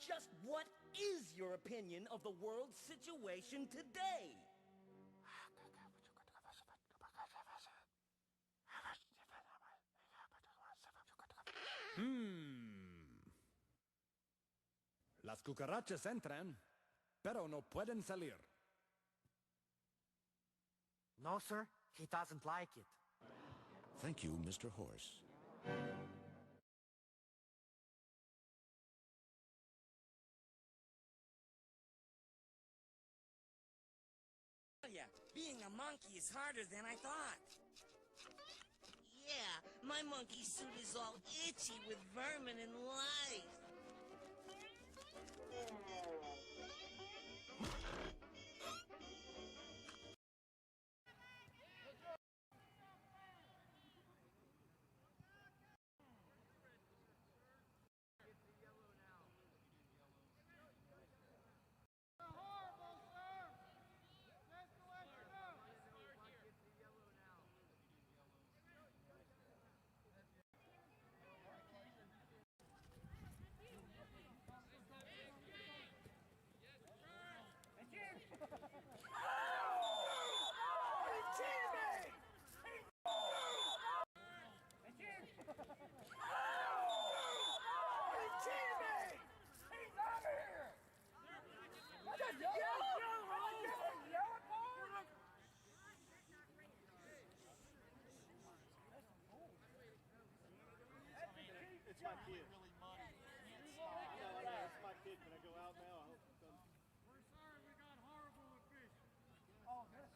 Just what is your opinion of the world's situation today? Las cucarachas entran, pero no pueden salir. No, sir, he doesn't like it. Thank you, Mr. Horse. Yeah, being a monkey is harder than I thought. Yeah, my monkey suit is all itchy with vermin and lice. It's my kid. Really muddy. I know, it's my kid. When I go out now, I hope it comes. We're sorry we got horrible with fish. Oh, this.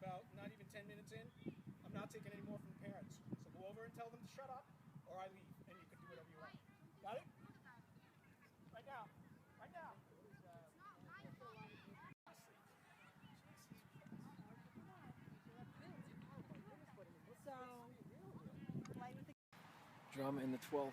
About not even 10 minutes in, I'm not taking any more from the parents. So go over and tell them to shut up, or I leave, and you can do whatever you want. Got it? Right now. Right now. Drum in the 12th.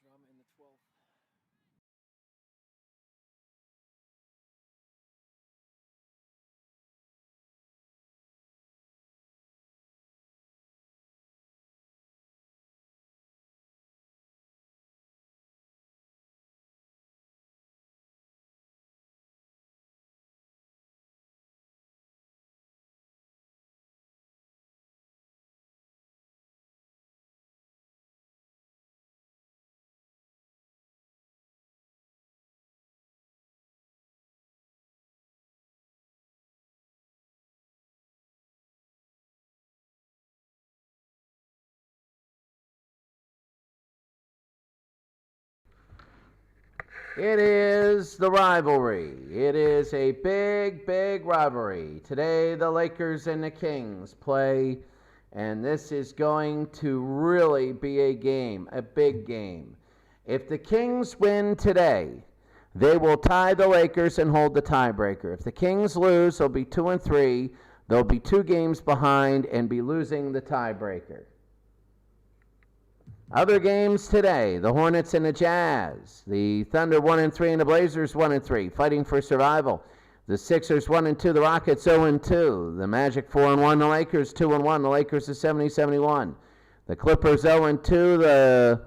Drum in the 12th. It is the rivalry. It is a big, big rivalry. Today, the Lakers and the Kings play, and this is going to really be a game, a big game. If the Kings win today, they will tie the Lakers and hold the tiebreaker. If the Kings lose, they'll be 2-3. They'll be 2 games behind and be losing the tiebreaker. Other games today, the Hornets and the Jazz, the Thunder 1-3 and the Blazers 1-3, fighting for survival. The Sixers 1-2. The Rockets 0-2. The Magic 4-1. The Lakers 2-1. The Lakers are 70-71. The Clippers 0-2. The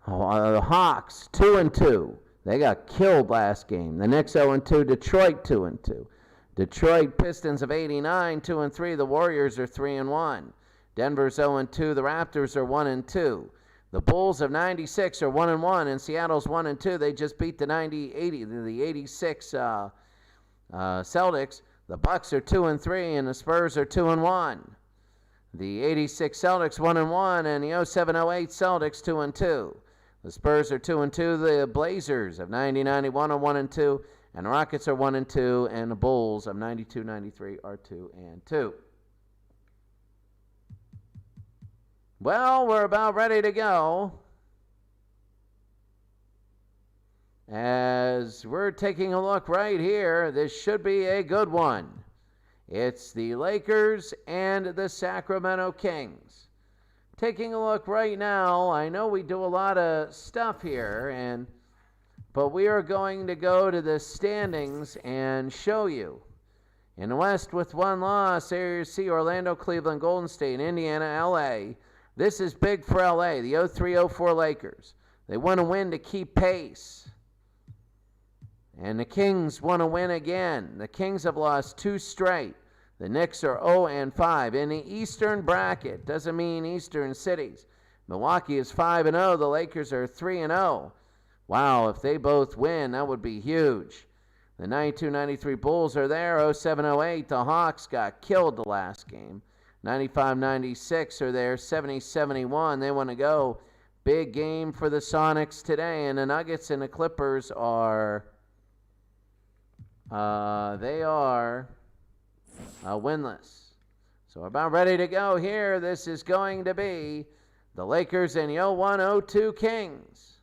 Hawks 2-2. They got killed last game. The Knicks 0-2. Detroit 2-2. Detroit Pistons of 89 2-3. The Warriors are 3-1. Denver's 0-2. The Raptors are 1-2. The Bulls of 96 are 1-1, and Seattle's 1-2. They just beat the 86 Celtics. The Bucks are 2-3, and the Spurs are 2-1. The 86 Celtics 1-1, and the 07-08 Celtics 2-2. The Spurs are 2-2. The Blazers of 90-91 are 1-2, and the Rockets are 1-2, and the Bulls of 92-93 are 2-2. Well, we're about ready to go. As we're taking a look right here, this should be a good one. It's the Lakers and the Sacramento Kings. Taking a look right now, I know we do a lot of stuff here, but we are going to go to the standings and show you. In the West with one loss, there you see Orlando, Cleveland, Golden State, Indiana, LA. This is big for LA, the 03-04 Lakers. They want to win to keep pace. And the Kings want to win again. The Kings have lost 2 straight. The Knicks are 0-5. In the Eastern bracket, doesn't mean Eastern cities. Milwaukee is 5-0. The Lakers are 3-0. Wow, if they both win, that would be huge. The 92-93 Bulls are there. 07-08, the Hawks got killed the last game. 95-96 are there. 70-71, they want to go. Big game for the Sonics today. And the Nuggets and the Clippers are... they are winless. So we're about ready to go here. This is going to be the Lakers and the 01-02 Kings.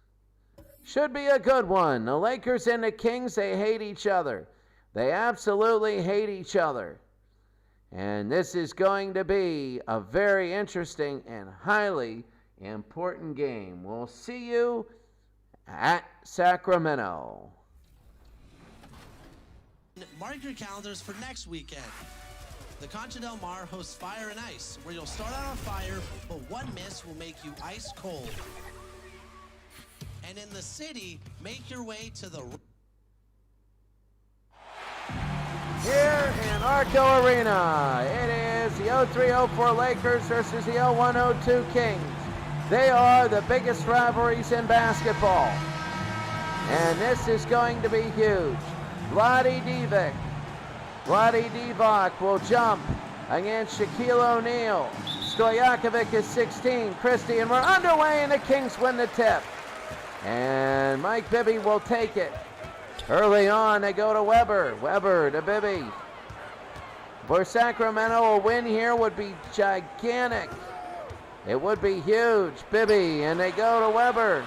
Should be a good one. The Lakers and the Kings, they hate each other. They absolutely hate each other. And this is going to be a very interesting and highly important game. We'll see you at Sacramento. Mark your calendars for next weekend. The Concha Del Mar hosts Fire and Ice, where you'll start out on fire, but one miss will make you ice cold. And in the city, make your way to the... Here in Arco Arena, it is the 03-04 Lakers versus the 01-02 Kings. They are the biggest rivalries in basketball. And this is going to be huge. Vlade Divac will jump against Shaquille O'Neal. Stojakovic is 16. Christie, and we're underway, and the Kings win the tip. And Mike Bibby will take it. Early on, they go to Weber. Weber to Bibby. For Sacramento, a win here would be gigantic. It would be huge. Bibby, and they go to Weber.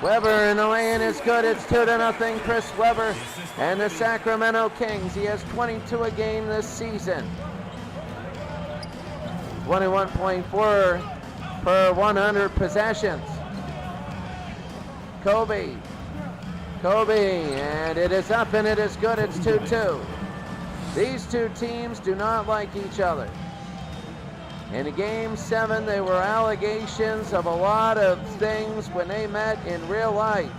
Weber, and the lay-in is good. It's 2-0. Chris Weber and the Sacramento Kings. He has 22 a game this season. 21.4 per 100 possessions. Kobe, and it is up and it is good. It's 2-2. These two teams do not like each other. In Game 7, there were allegations of a lot of things when they met in real life.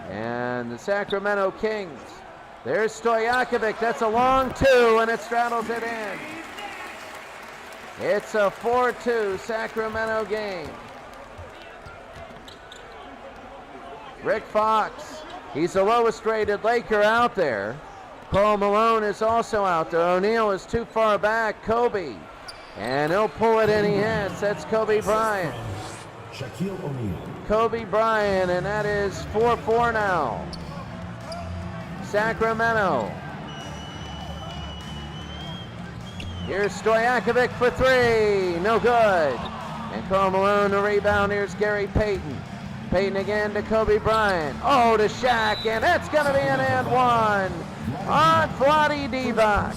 And the Sacramento Kings, there's Stojakovic. That's a long 2, and it straddles it in. It's a 4-2 Sacramento game. Rick Fox, he's the lowest rated Laker out there. Karl Malone is also out there. O'Neal is too far back. Kobe, and he'll pull it in. He hits. That's Kobe Bryant. Shaquille O'Neal. Kobe Bryant, and that is 4-4 now. Sacramento. Here's Stojakovic for 3. No good. And Karl Malone the rebound. Here's Gary Payton. Payton again to Kobe Bryant. Oh, to Shaq, and that's going to be an and one on Vlade Divac.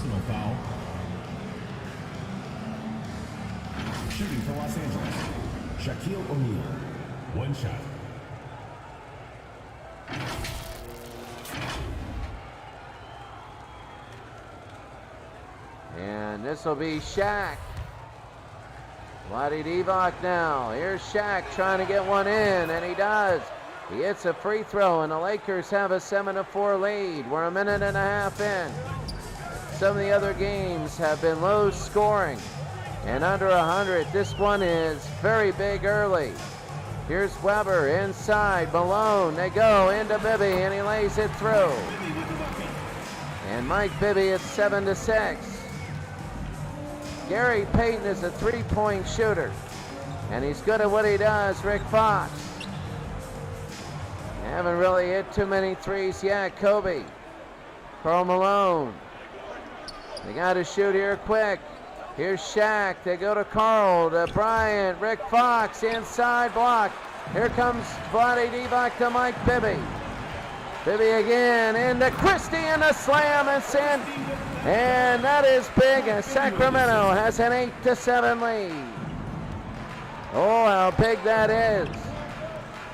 Shooting for Los Angeles, Shaquille O'Neal. One shot. And this will be Shaq. Vlade Divac now. Here's Shaq trying to get one in, and he does. He hits a free throw, and the Lakers have a 7-4 lead. We're a minute and a half in. Some of the other games have been low scoring and under 100. This one is very big early. Here's Weber inside. Malone, they go into Bibby, and he lays it through. And Mike Bibby is 7-6. Gary Payton is a three-point shooter, and he's good at what he does. Rick Fox. Haven't really hit too many threes yet. Kobe. Karl Malone. They got to shoot here quick. Here's Shaq. They go to Karl, to Bryant. Rick Fox inside block. Here comes Vlade Divac to Mike Bibby. Bibby again into Christie and a slam and send. And that is big, and Sacramento has an 8-7 lead. Oh, how big that is.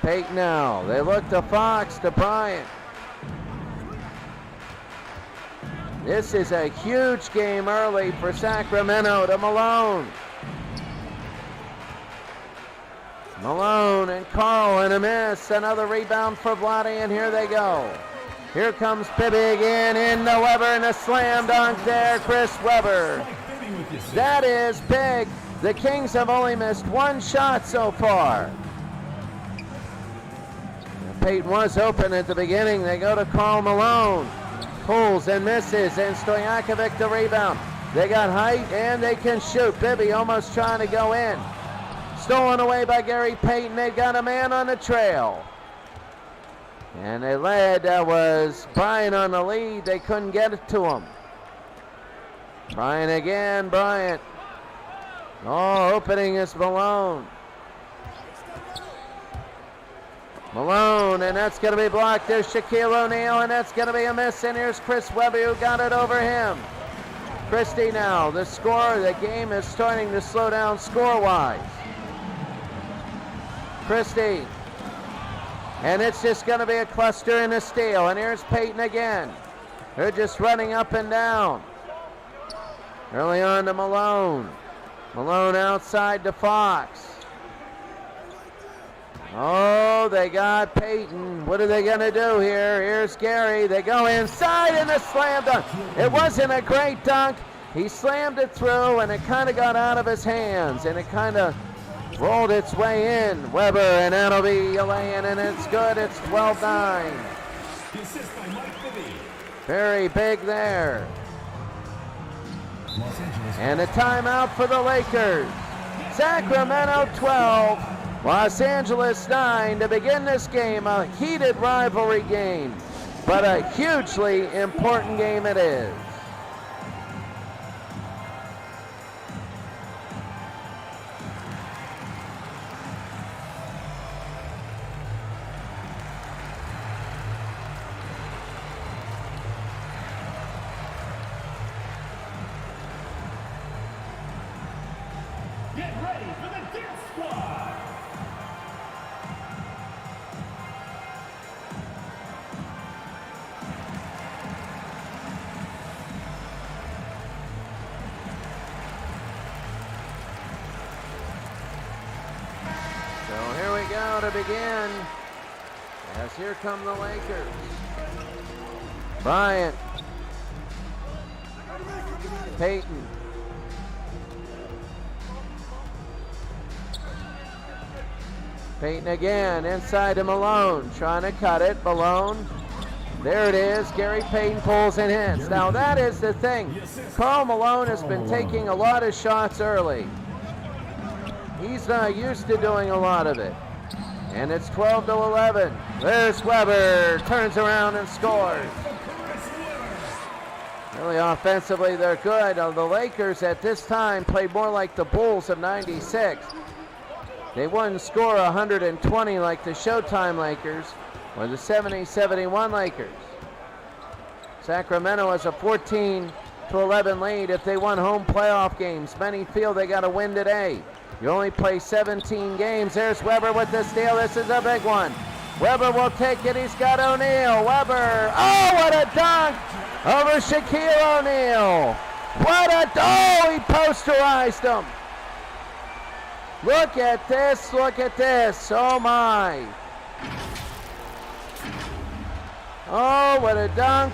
Payton now. They look to Fox, to Bryant. This is a huge game early for Sacramento, to Malone. Malone and Karl and a miss. Another rebound for Vlade, and here they go. Here comes Bibby again into Weber, and a slam dunk there, Chris Weber. That is big. The Kings have only missed one shot so far. Payton was open at the beginning. They go to Karl Malone. Pulls and misses, and Stojakovic the rebound. They got height, and they can shoot. Bibby almost trying to go in. Stolen away by Gary Payton. They got a man on the trail. And they led. That was Bryant on the lead. They couldn't get it to him. Bryant again. Bryant. Oh, opening is Malone. Malone, and that's going to be blocked. There's Shaquille O'Neal, and that's going to be a miss. And here's Chris Webber, who got it over him. Christie now, the score. The game is starting to slow down score-wise. Christie. And it's just going to be a cluster and a steal. And here's Payton again. They're just running up and down. Early on to Malone. Malone outside to Fox. Oh, they got Payton. What are they going to do here? Here's Gary. They go inside and a slam dunk. It wasn't a great dunk. He slammed it through, and it kind of got out of his hands, and it kind of rolled its way in. Weber, and that'll be a lay-in, and it's good. It's 12-9. Very big there. And a timeout for the Lakers. Sacramento 12. Los Angeles 9 to begin this game, a heated rivalry game, but a hugely important game it is. Get ready for the dance squad. So here we go to begin, as here come the Lakers. Bryant. Payton. Payton again, inside to Malone, trying to cut it. Malone, there it is. Gary Payton pulls and hits. Now that is the thing. Karl Malone has been taking a lot of shots early. He's not used to doing a lot of it. And it's 12-11. There's Weber, turns around and scores. Really offensively, they're good. The Lakers at this time played more like the Bulls of '96. They wouldn't score 120 like the Showtime Lakers or the 70-71 Lakers. Sacramento has a 14-11 lead if they won home playoff games. Many feel they got to win today. You only play 17 games. There's Weber with the steal. This is a big one. Weber will take it. He's got O'Neal. Weber. Oh, what a dunk over Shaquille O'Neal. He posterized him. Look at this, oh my. Oh, what a dunk.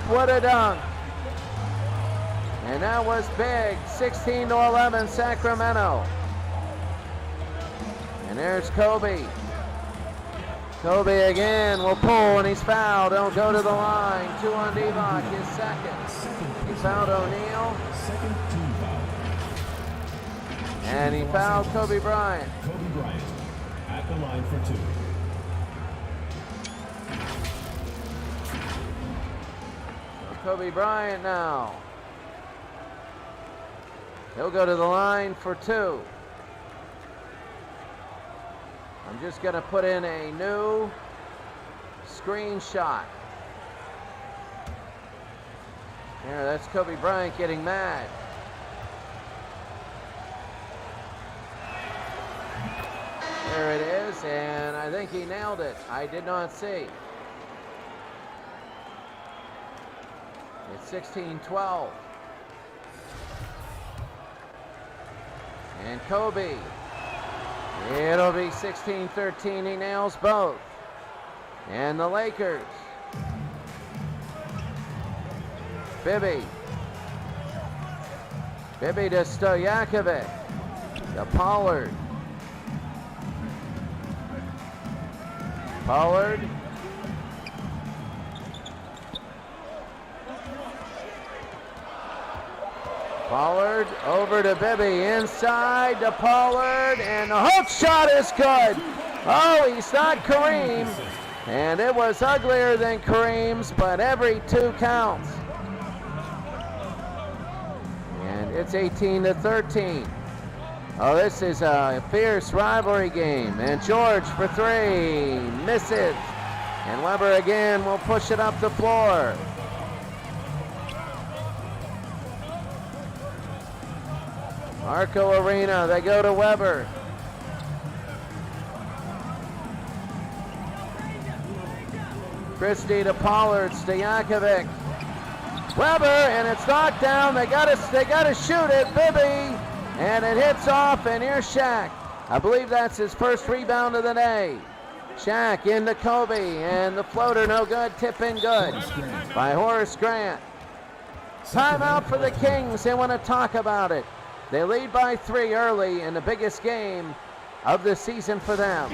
And that was big, 16-11 Sacramento. And there's Kobe. Kobe again will pull, and he's fouled. He'll go to the line. 2 on Divac, his second. He fouled O'Neal. Second team foul. And he fouled Kobe Bryant. Kobe Bryant at the line for 2. Kobe Bryant now. He'll go to the line for 2. I'm just going to put in a new screenshot. Here, that's Kobe Bryant getting mad. There it is, and I think he nailed it. I did not see. It's 16-12. And Kobe. It'll be 16-13. He nails both. And the Lakers. Bibby. Bibby to Stojakovic. To Pollard. Pollard. Pollard over to Bibby, inside to Pollard, and the hook shot is good. Oh, he's not Kareem, and it was uglier than Kareem's, but every 2 counts. And it's 18-13. Oh, this is a fierce rivalry game, and George for 3, misses. And Weber again will push it up the floor. Arco Arena, they go to Weber. Christie to Pollard, Stojakovic. Weber, and it's knocked down. They gotta shoot it. Bibby, and it hits off, and here's Shaq. I believe that's his first rebound of the day. Shaq into Kobe, and the floater no good, tip in good by Horace Grant. Timeout for the Kings. They want to talk about it. They lead by 3 early in the biggest game of the season for them.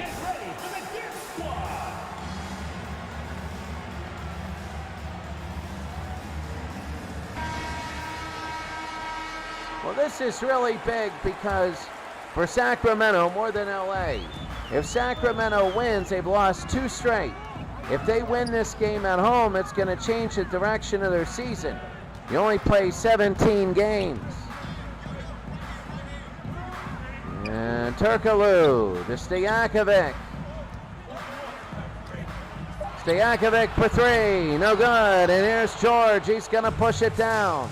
Well, this is really big because for Sacramento, more than LA, if Sacramento wins, they've lost 2 straight. If they win this game at home, it's going to change the direction of their season. You only play 17 games. And Turkoglu to Stojakovic. Stojakovic for 3, no good. And here's George, he's going to push it down.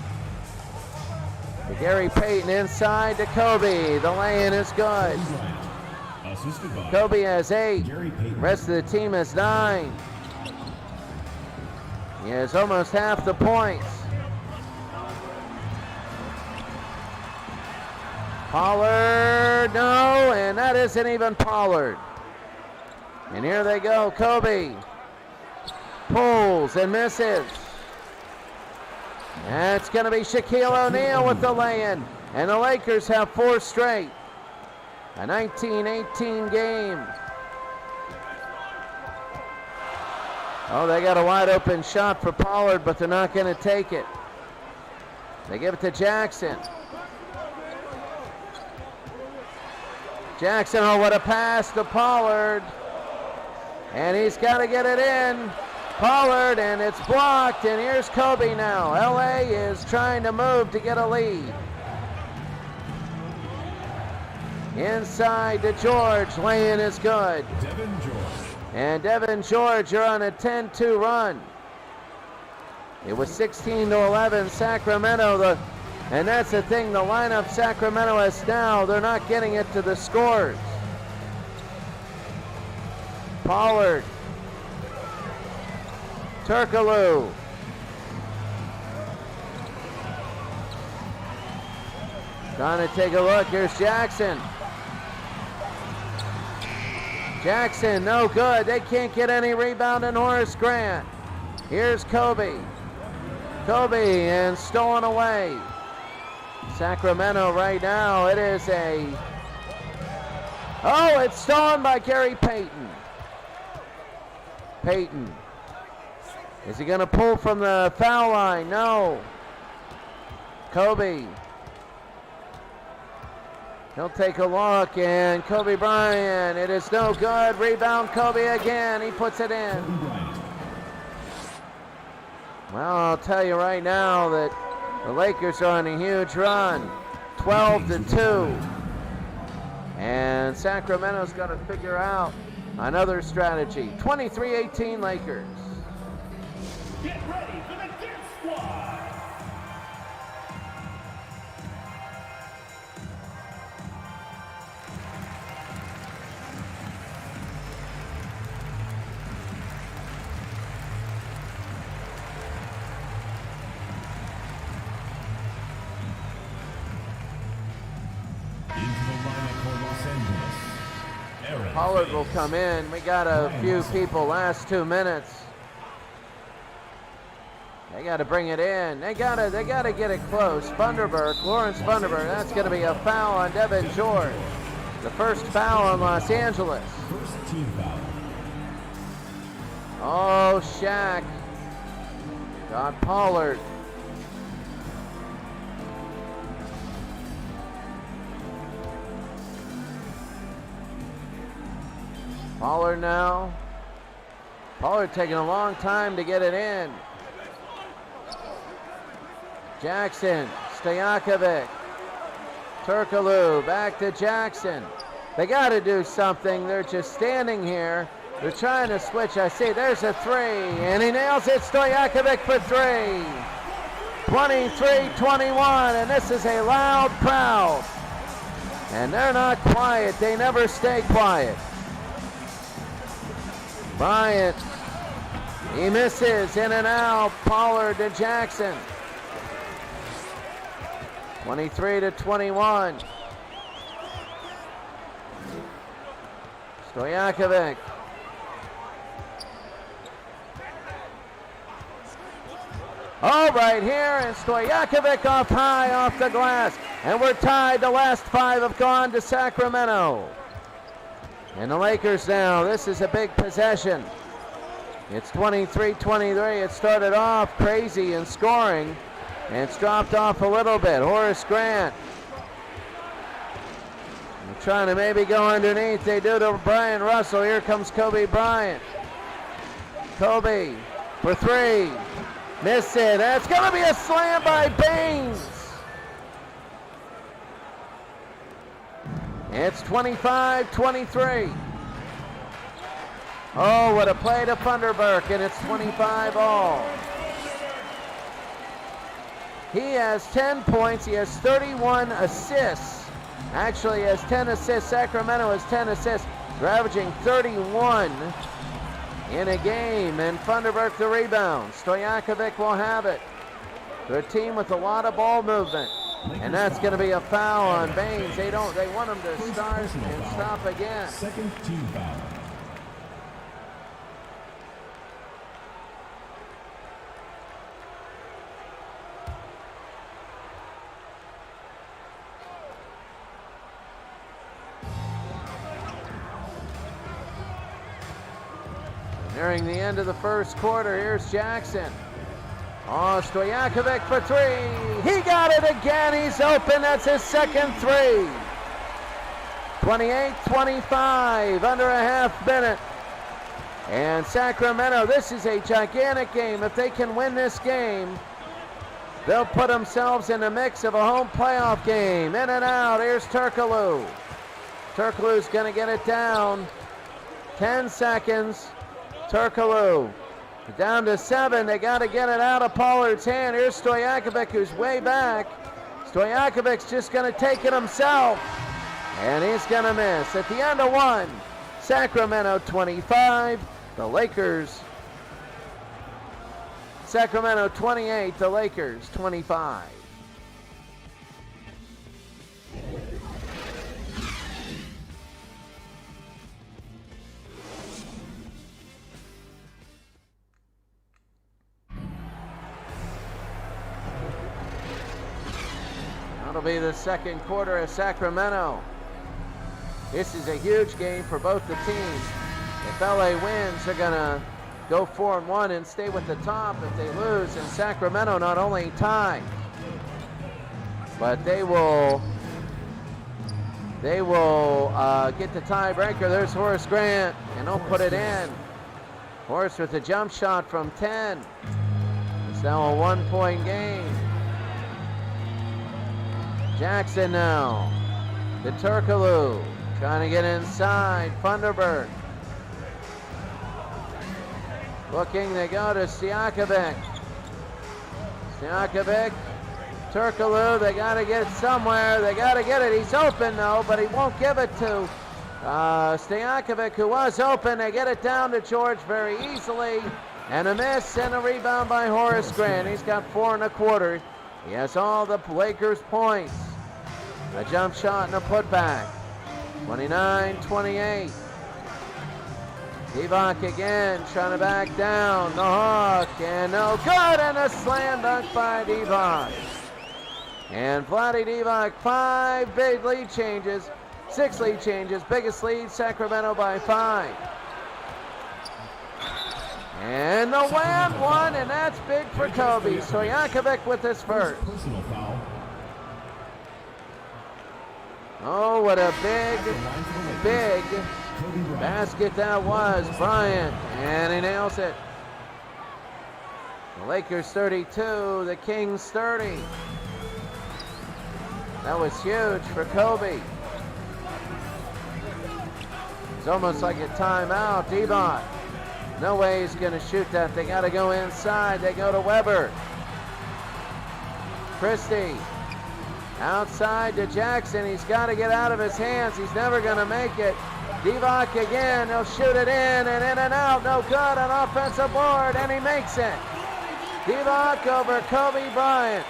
To Gary Payton inside to Kobe. The lay-in is good. Kobe has 8. Rest of the team has 9. He has almost half the points. Pollard, no, and that isn't even Pollard. And here they go, Kobe. Pulls and misses. That's going to be Shaquille O'Neal with the lay-in. And the Lakers have 4 straight. A 19-18 game. Oh, they got a wide open shot for Pollard, but they're not going to take it. They give it to Jackson. Jackson, oh, what a pass to Pollard. And he's got to get it in. Pollard, and it's blocked, and here's Kobe now. LA is trying to move to get a lead. Inside to George, lay-in is good. Devin George. And Devin George, you're on a 10-2 run. It was 16-11 Sacramento, and that's the thing, the lineup Sacramento has now, they're not getting it to the scores. Pollard. Turkoglu. Trying to take a look. Here's Jackson. Jackson, no good. They can't get any rebound in Horace Grant. Here's Kobe. Kobe, and stolen away. Sacramento right now, it is a... Oh, it's stolen by Gary Payton. Payton. Is he going to pull from the foul line? No. Kobe. He'll take a look, and Kobe Bryant, it is no good. Rebound, Kobe again. He puts it in. Well, I'll tell you right now that the Lakers are on a huge run. 12-2. And Sacramento's got to figure out another strategy. 23-18 Lakers. Get ready for the Dip Squad. Pollard will come in. We got a few people last 2 minutes. They got to bring it in. They got to get it close. Lawrence Funderburk. That's going to be a foul on Devin George. The first foul on Los Angeles. First team foul. Oh, Shaq got Pollard. Pollard now. Pollard taking a long time to get it in. Jackson, Stojakovic, Turkoglu, back to Jackson. They got to do something. They're just standing here. They're trying to switch. I see there's a three, and he nails it. Stojakovic for three. 23-21, and this is a loud crowd. And they're not quiet. They never stay quiet. Bryant, he misses, in and out. Pollard to Jackson. 23-21. Stojakovic. Oh, right here, and Stojakovic off high off the glass. And we're tied. The last five have gone to Sacramento. And the Lakers now, this is a big possession. It's 23-23. It started off crazy in scoring, and it's dropped off a little bit. Horace Grant. They're trying to maybe go underneath. They do to Brian Russell. Here comes Kobe Bryant. Kobe for three. Missed it. That's going to be a slam by Baines. It's 25-23. Oh, what a play to Funderburk, and it's 25 all. He has 10 points. He has 31 assists. Actually, he has 10 assists. Sacramento has 10 assists. They're averaging 31 in a game, and Funderburk the rebound. Stojakovic will have it. They're a team with a lot of ball movement. And that's going to be a foul on Baines. They want him to start and stop again. Second team foul. Nearing the end of the first quarter, here's Jackson. Oh, Stojakovic for three. He got it again. He's open. That's his second three. 28-25, under a half minute. And Sacramento, this is a gigantic game. If they can win this game, they'll put themselves in the mix of a home playoff game. In and out. Here's Turkoglu. Turkoglu's going to get it down. 10 seconds. Turkoglu. Down to 7. They got to get it out of Pollard's hand. Here's Stojakovic, who's way back. Stojakovic's just going to take it himself. And he's going to miss. At the end of one, Sacramento 25. The Lakers. Sacramento 28. The Lakers 25. That'll be the second quarter of Sacramento. This is a huge game for both the teams. If LA wins, they're going to go 4-1 and stay with the top. If they lose, and Sacramento not only tie, but they will get the tiebreaker. There's Horace Grant, and he'll put it in. Horace with a jump shot from 10. It's now a 1-point game. Jackson now to Turkoglu, trying to get inside. Funderburk. Looking, they go to Stojakovic. Stojakovic, Turkoglu, they got to get it somewhere. They got to get it. He's open though, but he won't give it to Stojakovic, who was open. They get it down to George very easily. And a miss and a rebound by Horace Grant. He's got 4 1/4. He has all the Lakers points. A jump shot and a putback. 29-28. Divac again, trying to back down. The hook, and no good, and a slam dunk by Divac. And Vlade Divac, 5 big lead changes, 6 lead changes, biggest lead, Sacramento by 5. And the wham, 1, and that's big for Kobe. Stojakovic with his first. Personal foul. Oh, what a big basket that was. Bryant, and he nails it. The Lakers 32, the Kings 30. That was huge for Kobe. It's almost like a timeout. Divac, no way he's going to shoot that. They got to go inside. They go to Weber. Christie. Outside to Jackson. He's got to get out of his hands. He's never going to make it. Divac again. He'll shoot it in and out. No good. An offensive board, and he makes it. Divac over Kobe Bryant.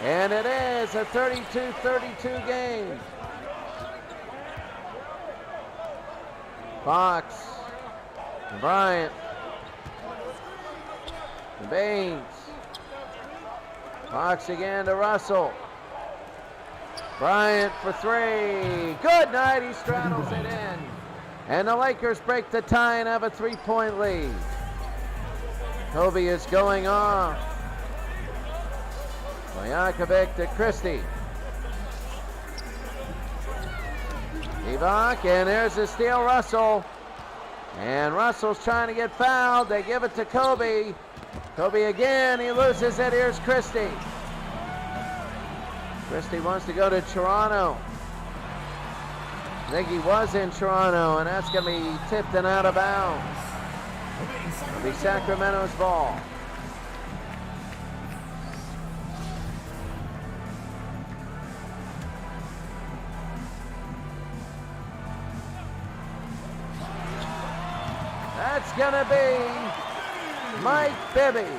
And it is a 32-32 game. Fox. Bryant. Baines. Fox again to Russell. Bryant for 3. Good night. He straddles it in. And the Lakers break the tie and have a 3-point lead. Kobe is going off. Stojakovic to Christie. Divac, and there's the steal, Russell. And Russell's trying to get fouled. They give it to Kobe. Kobe again. He loses it. Here's Christie. Christie wants to go to Toronto. I think he was in Toronto, and that's going to be tipped and out of bounds. It'll be Sacramento's ball. That's going to be Mike Bibby.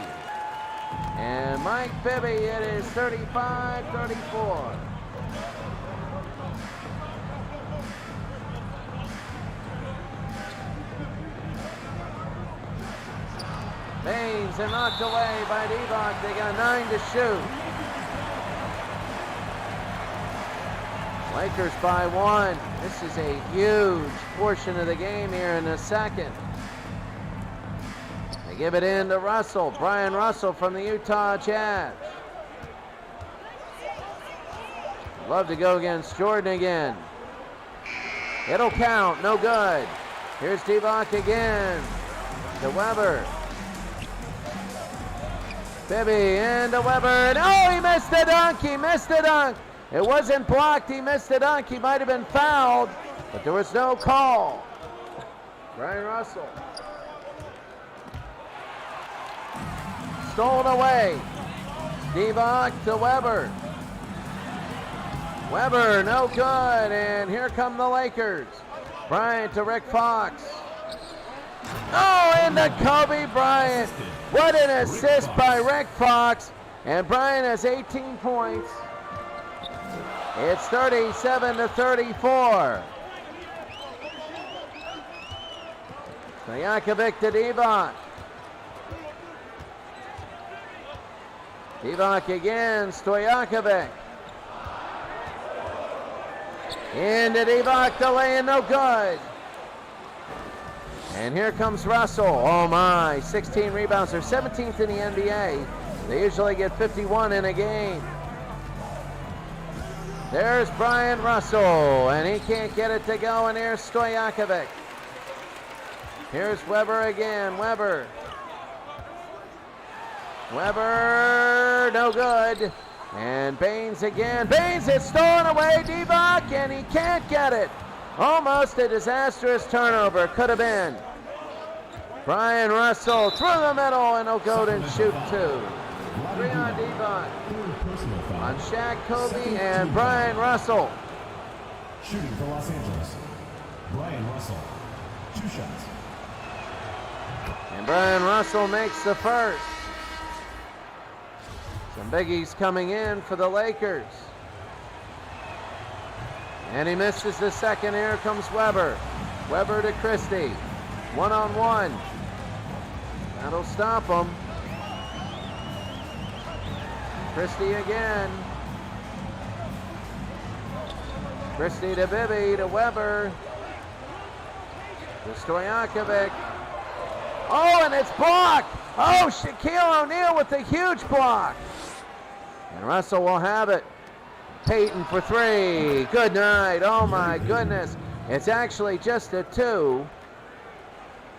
And Mike Bibby, it is 35-34. Baines and knocked away by Divac. They got 9 to shoot. Lakers by 1. This is a huge portion of the game here in the second. They give it in to Russell. Brian Russell from the Utah Jazz. Love to go against Jordan again. It'll count. No good. Here's Divac again. To Weber. Bibby into Weber. And oh, he missed the dunk. He missed the dunk. It wasn't blocked. He missed the dunk. He might have been fouled, but there was no call. Brian Russell. Stolen away. Divac to Weber. Weber, no good. And here come the Lakers. Bryant to Rick Fox. Oh, into Kobe Bryant. What an assist by Rick Fox. And Bryant has 18 points. It's 37-34. Stojakovic to Divac. Divac again, Stojakovic. Into Divac, the lay-in, no good. And here comes Russell. Oh my, 16 rebounds. They're 17th in the NBA. They usually get 51 in a game. There's Brian Russell, and he can't get it to go, and here's Stojakovic. Here's Weber again, Weber, no good. And Baines again, Baines is stolen away, Divac, and he can't get it. Almost a disastrous turnover, could have been. Brian Russell through the middle, and he'll go and shoot two. 3 on Divac. On Shaq Kobe and Brian Russell. Shooting for Los Angeles, Brian Russell. 2 shots. And Brian Russell makes the first. Some biggies coming in for the Lakers. And he misses the second. Here comes Weber. Weber to Christie. 1-on-1. That'll stop him. Christie again. Christie to Bibby to Weber. To Stojakovic. Oh, and it's blocked. Oh, Shaquille O'Neal with a huge block. And Russell will have it. Payton for 3. Good night. Oh my goodness. It's actually just a 2.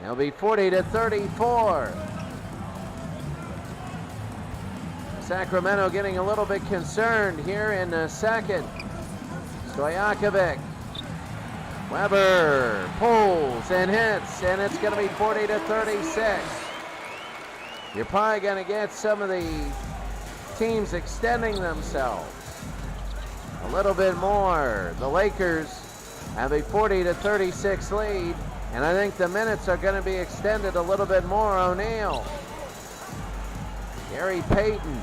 It'll be 40-34. Sacramento getting a little bit concerned here in the second. Stojakovic. Weber pulls and hits, and it's going to be 40-36. You're probably going to get some of the teams extending themselves a little bit more. The Lakers have a 40-36 lead, and I think the minutes are going to be extended a little bit more. O'Neal. Gary Payton.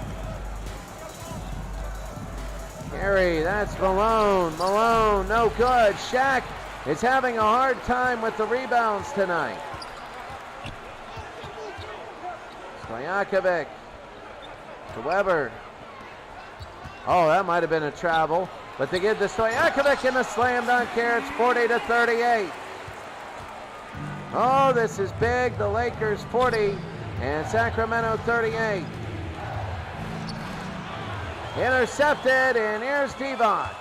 Gary, that's Malone. Malone, no good. Shaq is having a hard time with the rebounds tonight. Stojakovic to Weber. Oh, that might have been a travel, but they give the Stojakovic in the slam dunk here. It's 40-38. Oh, this is big. The Lakers 40 and Sacramento 38. Intercepted, and here's Divac.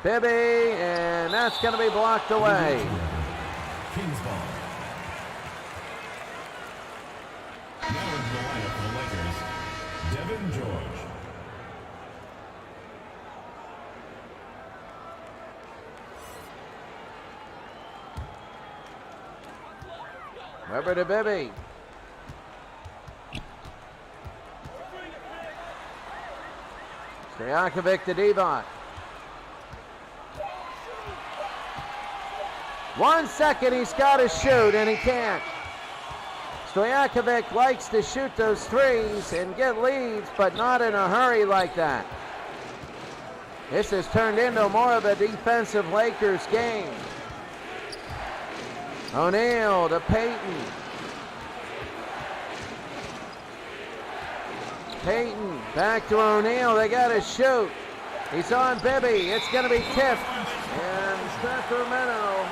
Bibby, and that's going to be blocked away. Kings ball. Now into the lineup for the Lakers, Devin George. Weber to Bibby. Stojakovic to Divac. 1 second, he's got to shoot, and he can't. Stojakovic likes to shoot those threes and get leads, but not in a hurry like that. This has turned into more of a defensive Lakers game. O'Neal to Payton. Payton back to O'Neal. They got to shoot. He's on Bibby. It's going to be tipped. And Sacramento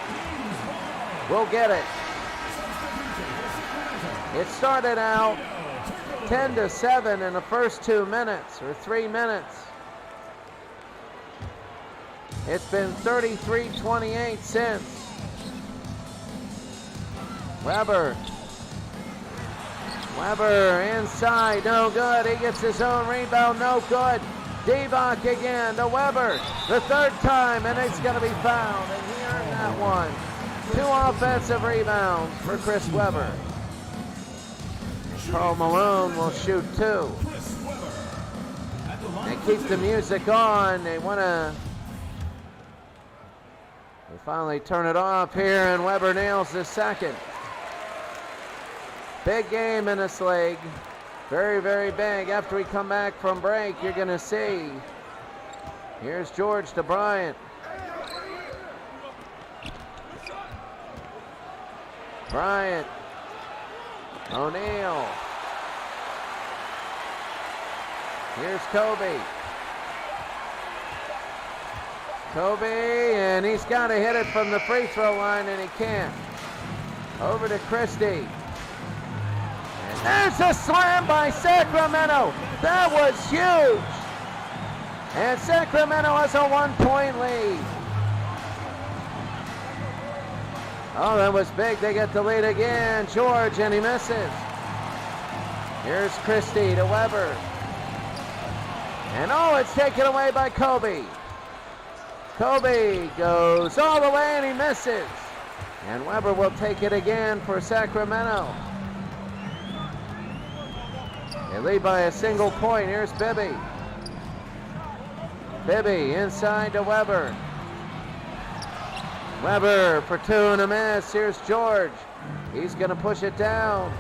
will get it. It started out 10-7 in the first 2 minutes, or 3 minutes. It's been 33-28 since. Weber inside, no good. He gets his own rebound, no good. Divac again to Weber, the 3rd time, and it's going to be fouled. And he earned that one. 2 offensive rebounds for Chris Weber. Karl Malone will shoot 2. They keep the music on. They finally turn it off here, and Weber nails the second. Big game in this league. Very, very big. After we come back from break, you're going to see. Here's George to Bryant. Bryant. O'Neal. Here's Kobe. Kobe, and he's got to hit it from the free throw line, and he can't. Over to Christie. And there's a slam by Sacramento. That was huge. And Sacramento has a 1-point lead. Oh, that was big. They get the lead again. George, and he misses. Here's Christie to Weber. And oh, it's taken away by Kobe. Kobe goes all the way and he misses. And Weber will take it again for Sacramento. They lead by a single point. Here's Bibby. Bibby inside to Weber. Weber for two and a miss. Here's George. He's going to push it down.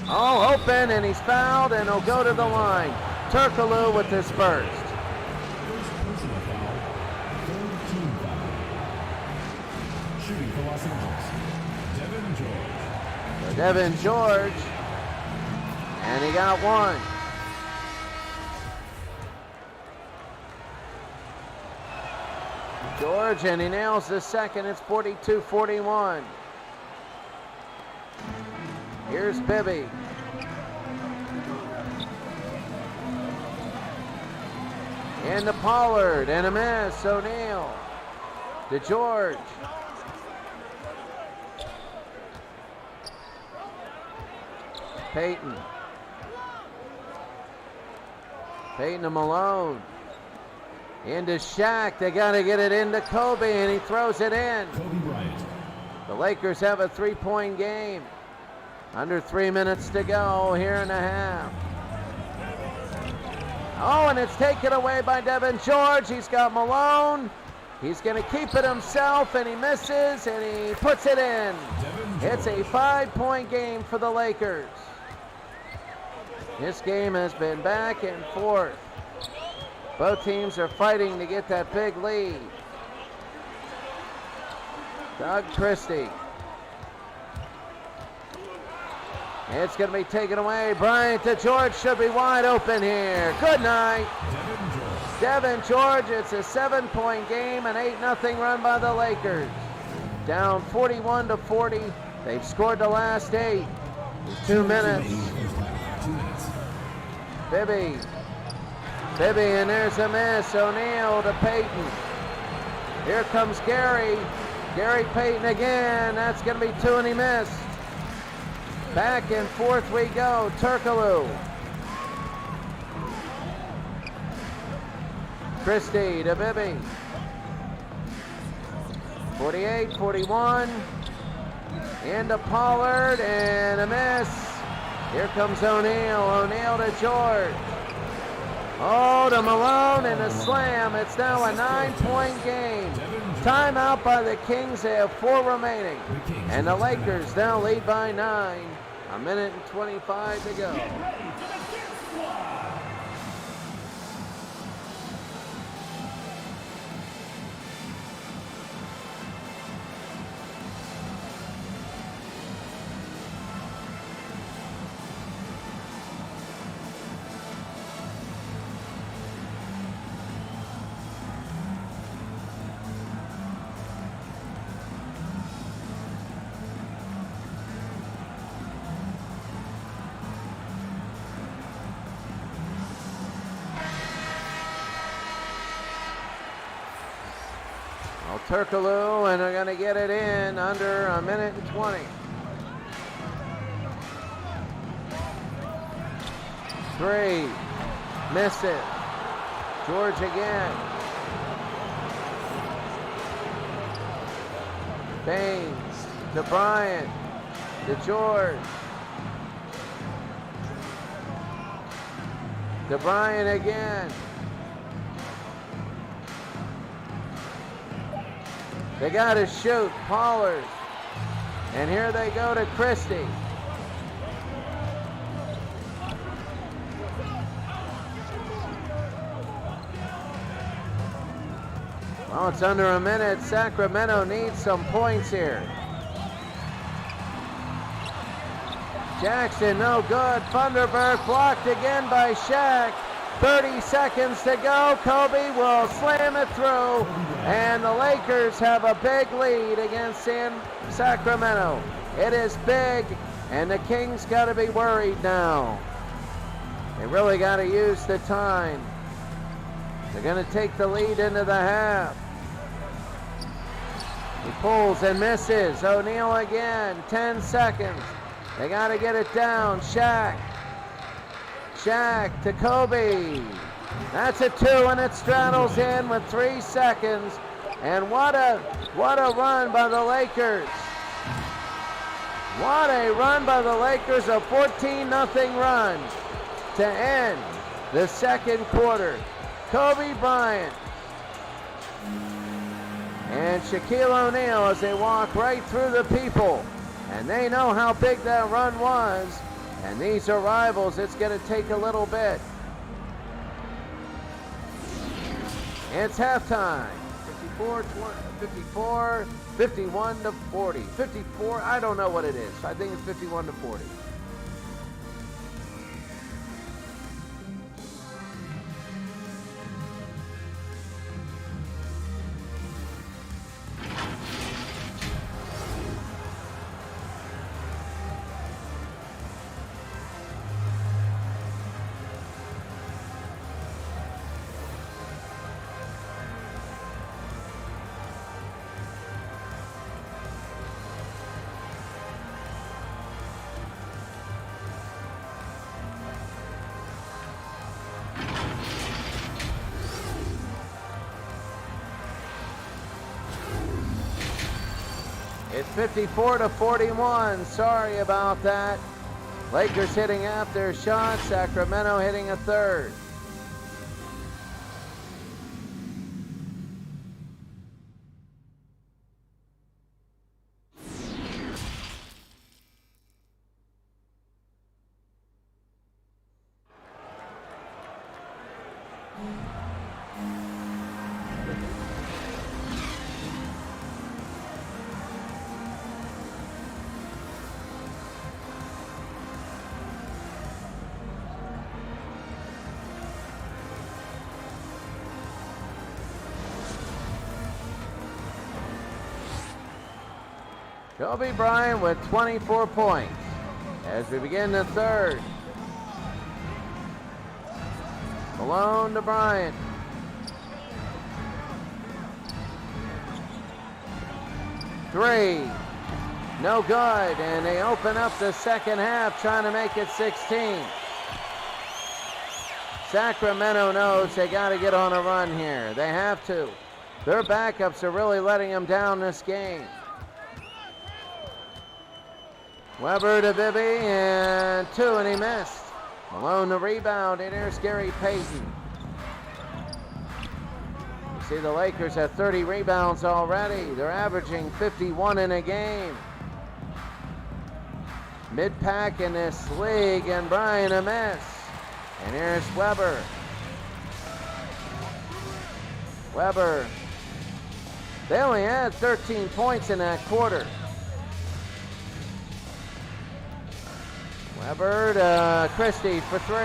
Oh, open, and he's fouled, and he'll go to the line. Turkoglu with his first. Personal foul. Third team foul. Shooting for Los Angeles. Devin George. So Devin George, and he got one. George, and he nails the second. It's 42-41. Here's Bibby. Into Pollard, and a miss. O'Neal to George. Payton. Payton to Malone. Into Shaq. They got to get it into Kobe, and he throws it in. Kobe Bryant. The Lakers have a 3-point game. Under 3 minutes to go here in the half. Oh, and it's taken away by Devin George. He's got Malone. He's going to keep it himself, and he misses, and he puts it in. It's a 5-point game for the Lakers. This game has been back and forth. Both teams are fighting to get that big lead. Doug Christie. It's going to be taken away. Bryant to George, should be wide open here. Good night. Devin George, it's a 7-point game, an 8-0 run by the Lakers. Down 41-40. They've scored the last 8. 2 minutes. Bibby. Bibby, and there's a miss. O'Neal to Payton. Here comes Gary. Gary Payton again. That's going to be 2, and he missed. Back and forth we go. Turkoglu. Christie to Bibby. 48-41. Into Pollard, and a miss. Here comes O'Neal. O'Neal to George. Oh, to Malone, and a slam. It's now a 9-point game. Timeout by the Kings. They have 4 remaining. And the Lakers now lead by 9. A minute and 25 to go. Turkoglu, and they're going to get it in under a minute and 20. 3, miss it. George again. Baines to Bryant to George. To Bryant again. They got to shoot. Pollard. And here they go to Christie. Well, it's under a minute. Sacramento needs some points here. Jackson, no good. Thunderberg blocked again by Shaq. 30 seconds to go. Kobe will slam it through, and the Lakers have a big lead against Sacramento. It is big, and the Kings got to be worried now. They really got to use the time. They're going to take the lead into the half. He pulls and misses. O'Neal again, 10 seconds. They got to get it down. Shaq to Kobe. That's a 2, and it straddles in with 3 seconds. And what a run by the Lakers. What a run by the Lakers, a 14-0 run to end the second quarter. Kobe Bryant and Shaquille O'Neal as they walk right through the people. And they know how big that run was. And these are rivals. It's going to take a little bit. It's halftime. 51 to 40. 54, I don't know what it is. I think it's 51 to 40. It's 54 to 41. Sorry about that. Lakers hitting half their shots. Sacramento hitting a third. Kobe Bryant with 24 points as we begin the third. Malone to Bryant. Three, no good, and they open up the second half trying to make it 16. Sacramento knows they got to get on a run here. They have to. Their backups are really letting them down this game. Weber to Bibby, and 2, and he missed. Malone the rebound, and here's Gary Payton. You see the Lakers have 30 rebounds already. They're averaging 51 in a game. Mid-pack in this league, and Bryant a miss. And here's Weber. Weber. They only had 13 points in that quarter. Weber to Christie for 3.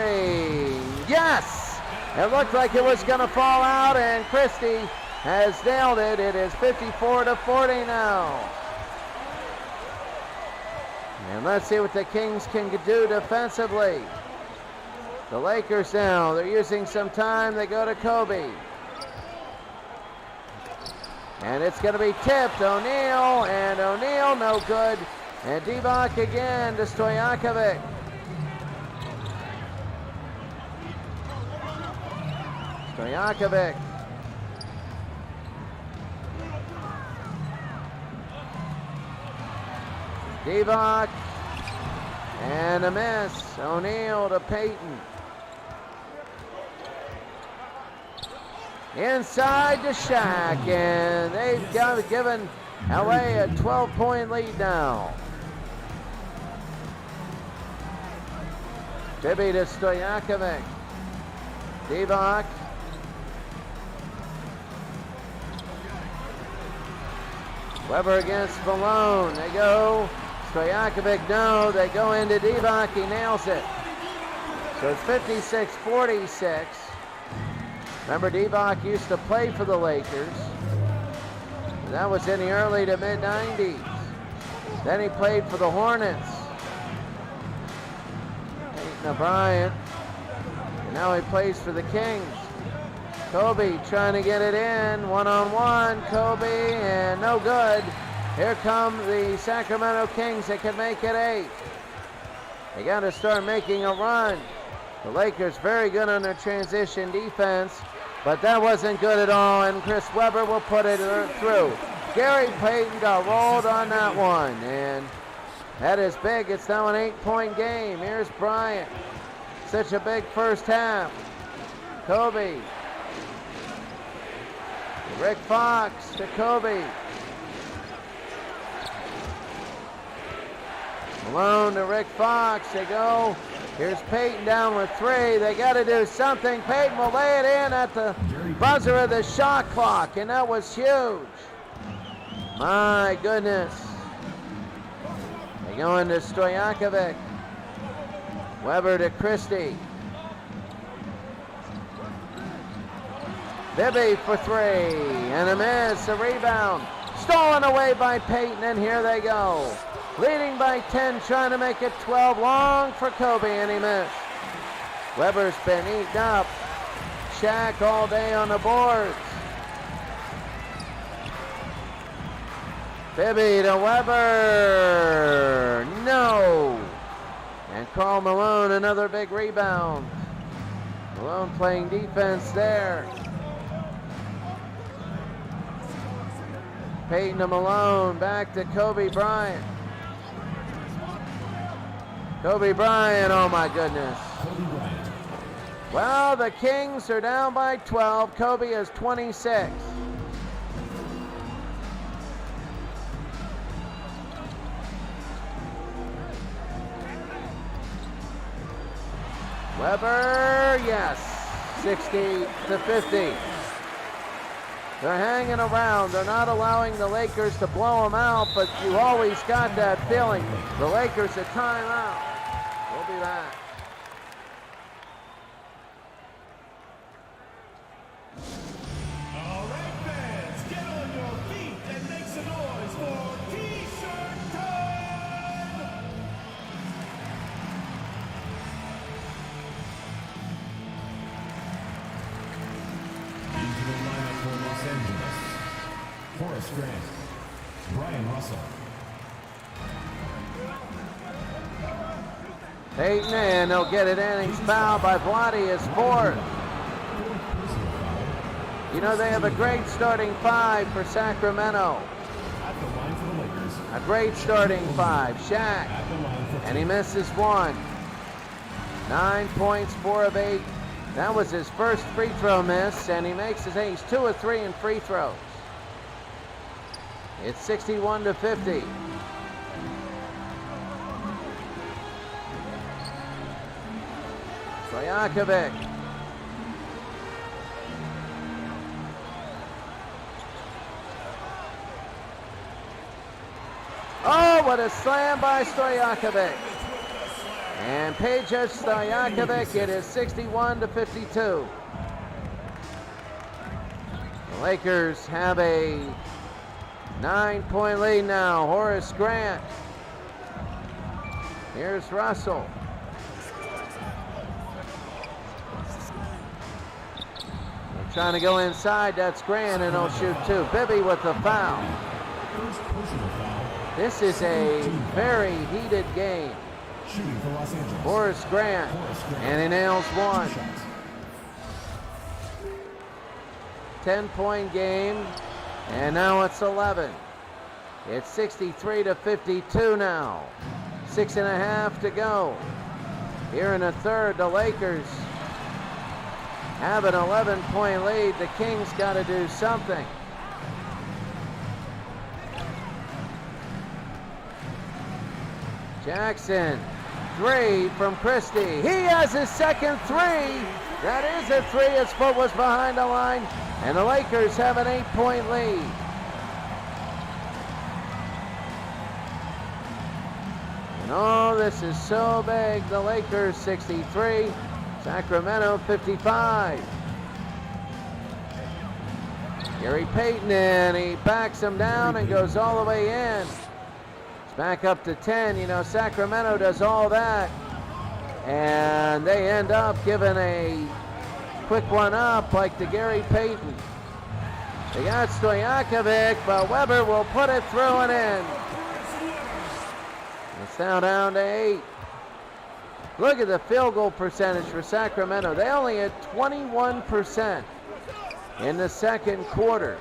Yes! It looked like it was going to fall out, and Christie has nailed it. It is 54 to 40 now. And let's see what the Kings can do defensively. The Lakers now, they're using some time. They go to Kobe. And it's going to be tipped. O'Neal, and O'Neal no good. And Divac again to Stojakovic. Stojakovic. Divac. And a miss. O'Neal to Payton. Inside to Shaq. And they've given LA a 12-point lead now. Bibby to Stojakovic. Divac. Weber against Malone. They go. Stojakovic, no. They go into Divac. He nails it. So it's 56-46. Remember, Divock used to play for the Lakers. That was in the early to mid-90s. Then he played for the Hornets. Peyton O'Brien. And now he plays for the Kings. Kobe trying to get it in. One-on-one. Kobe, and no good. Here come the Sacramento Kings. They can make it 8. They got to start making a run. The Lakers very good on their transition defense, but that wasn't good at all, and Chris Webber will put it through. Gary Payton got rolled on that one, and that is big. It's now an 8-point game. Here's Bryant. Such a big first half. Kobe. Rick Fox to Kobe. Malone to Rick Fox. They go. Here's Payton down with 3. They got to do something. Payton will lay it in at the buzzer of the shot clock, and that was huge. My goodness. They go into Stojakovic. Weber to Christie. Bibby for 3, and a miss, a rebound. Stolen away by Payton, and here they go. Leading by 10, trying to make it 12. Long for Kobe, and he missed. Weber's been eaten up. Shaq all day on the boards. Bibby to Weber. No. And Karl Malone, another big rebound. Malone playing defense there. Payton to Malone, back to Kobe Bryant. Kobe Bryant, oh my goodness. Well, the Kings are down by 12. Kobe is 26. Weber, yes, 60-50. They're hanging around. They're not allowing the Lakers to blow them out, but you always got that feeling. The Lakers a timeout. We'll be back. All right, fans, get on your feet and make some noise for T-shirt time! Into the lineup for Los Angeles, Horace Grant, Brian Russell. Payton, and they'll get it in. He's fouled by Vlade, his 4th. You know, they have a great starting 5 for Sacramento. At the line for the Lakers. A great starting 5. Shaq, At the line for and he misses 1. 9 points, 4 of 8. That was his first free throw miss, and he makes his 8. He's 2 of 3 in free throws. It's 61-50. Stojakovic. Oh, what a slam by Stojakovic. And Peja Stojakovic, it is 61-52. The Lakers have a 9-point lead now. Horace Grant. Here's Russell. They're trying to go inside. That's Grant, and he'll shoot 2. Bibby with the foul. first personal foul. This is a very heated game. Shooting for Los Angeles. Horace Grant, and he nails 1. 10-point game, and now it's 11. It's 63-52 now. 6.5 to go. Here in the third, the Lakers have an 11-point lead. The Kings got to do something. Jackson, 3 from Christie. He has his second 3. That is a 3. His foot was behind the line, and the Lakers have an 8-point lead. And oh, this is so big. The Lakers 63, Sacramento 55. Gary Payton, and he backs him down and goes all the way in. It's back up to 10. You know, Sacramento does all that. And they end up giving a quick one up like to Gary Payton. They got Stojakovic, but Weber will put it through and in. It's now down to 8. Look at the field goal percentage for Sacramento. They only had 21% in the second quarter.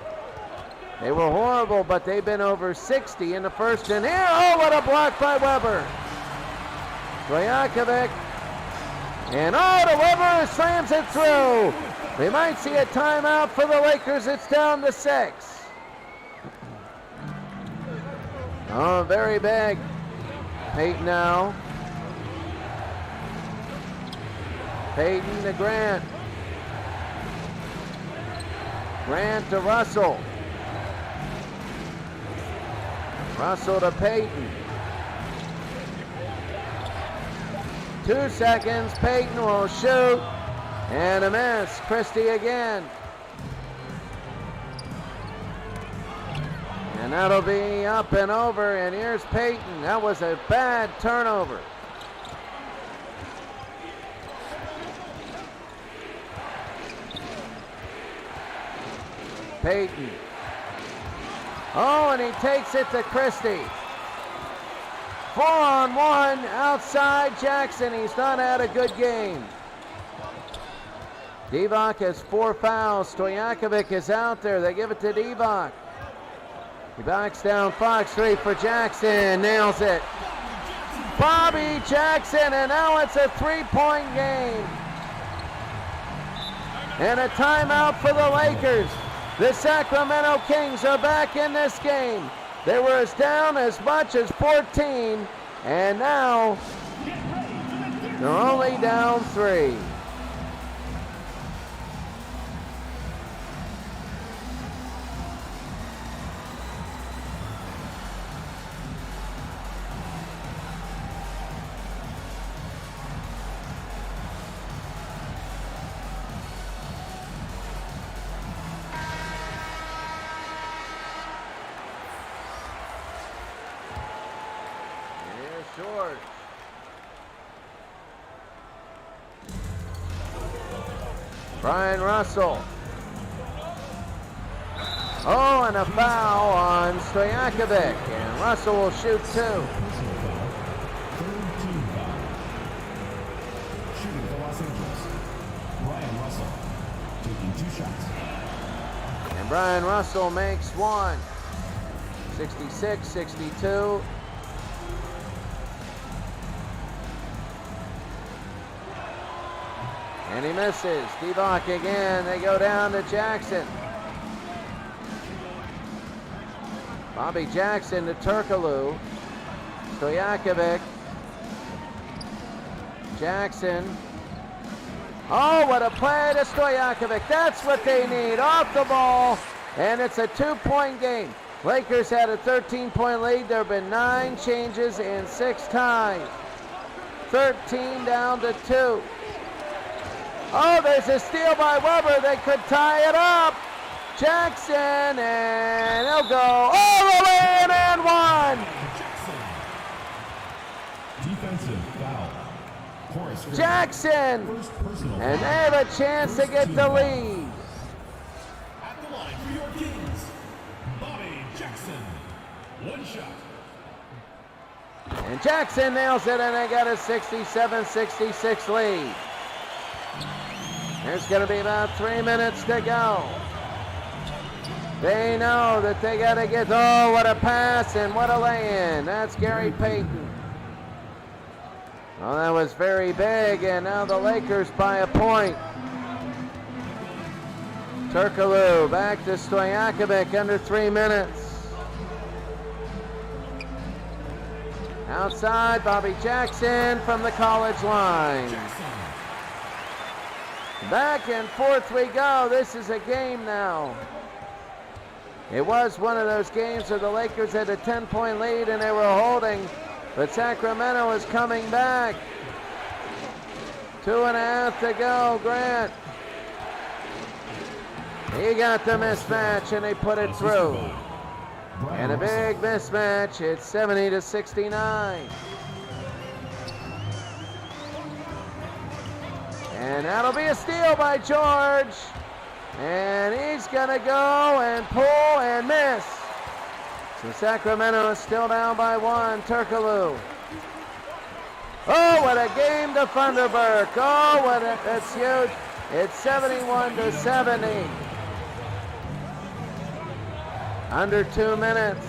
They were horrible, but they've been over 60 in the first. And here, oh, what a block by Weber. Stojakovic. And oh, to Weber slams it through. They might see a timeout for the Lakers. It's down to 6. Oh, very big. Payton now. Payton to Grant. Grant to Russell. Russell to Payton. 2 seconds. Payton will shoot. And a miss. Christie again. And that'll be up and over. And here's Payton. That was a bad turnover. Payton. Oh, and he takes it to Christie. 4-on-1 outside Jackson. He's not had a good game. Divac has 4 fouls. Stojakovic is out there. They give it to Divac. He backs down Fox 3 for Jackson. Nails it. Bobby Jackson, and now it's a 3-point game. And a timeout for the Lakers. The Sacramento Kings are back in this game. They were down as much as 14, and now they're only down 3. George. Brian Russell. Oh, and a foul on Stojakovic, and Russell will shoot 2. Personal foul. Third team foul. Shooting for Los Angeles. Brian Russell taking 2 shots. And Brian Russell makes 1. 66-62. And he misses. Divac again. They go down to Jackson. Bobby Jackson to Turkoglu. Stojakovic. Jackson. Oh, what a play to Stojakovic. That's what they need. Off the ball. And it's a 2-point game. Lakers had a 13-point lead. There have been 9 changes and 6 ties. 13 down to 2. Oh, there's a steal by Weber. They could tie it up. Jackson, and he'll go all the way in and 1. Defensive foul. Horace Grant. Jackson, First personal and they foul. have a chance to get the lead. At the line for your Kings, Bobby Jackson. 1 shot. And Jackson nails it, and they got a 67-66 lead. There's going to be about 3 minutes to go. They know that they got to get, oh, what a pass and what a lay-in. That's Gary Payton. Well, that was very big, and now the Lakers by a point. Turkoglu back to Stojakovic under 3 minutes. Outside, Bobby Jackson from the college line. Back and forth we go. This is a game now. It was one of those games where the Lakers had a 10-point lead and they were holding, but Sacramento is coming back. 2.5 to go. Grant. He got the mismatch, and they put it through. And a big mismatch. It's 70-69. And that'll be a steal by George. And he's going to go and pull and miss. So Sacramento is still down by 1. Turkoglu. Oh, what a game to Thunderberg. Oh, that's huge. It's 71-70. Under 2 minutes.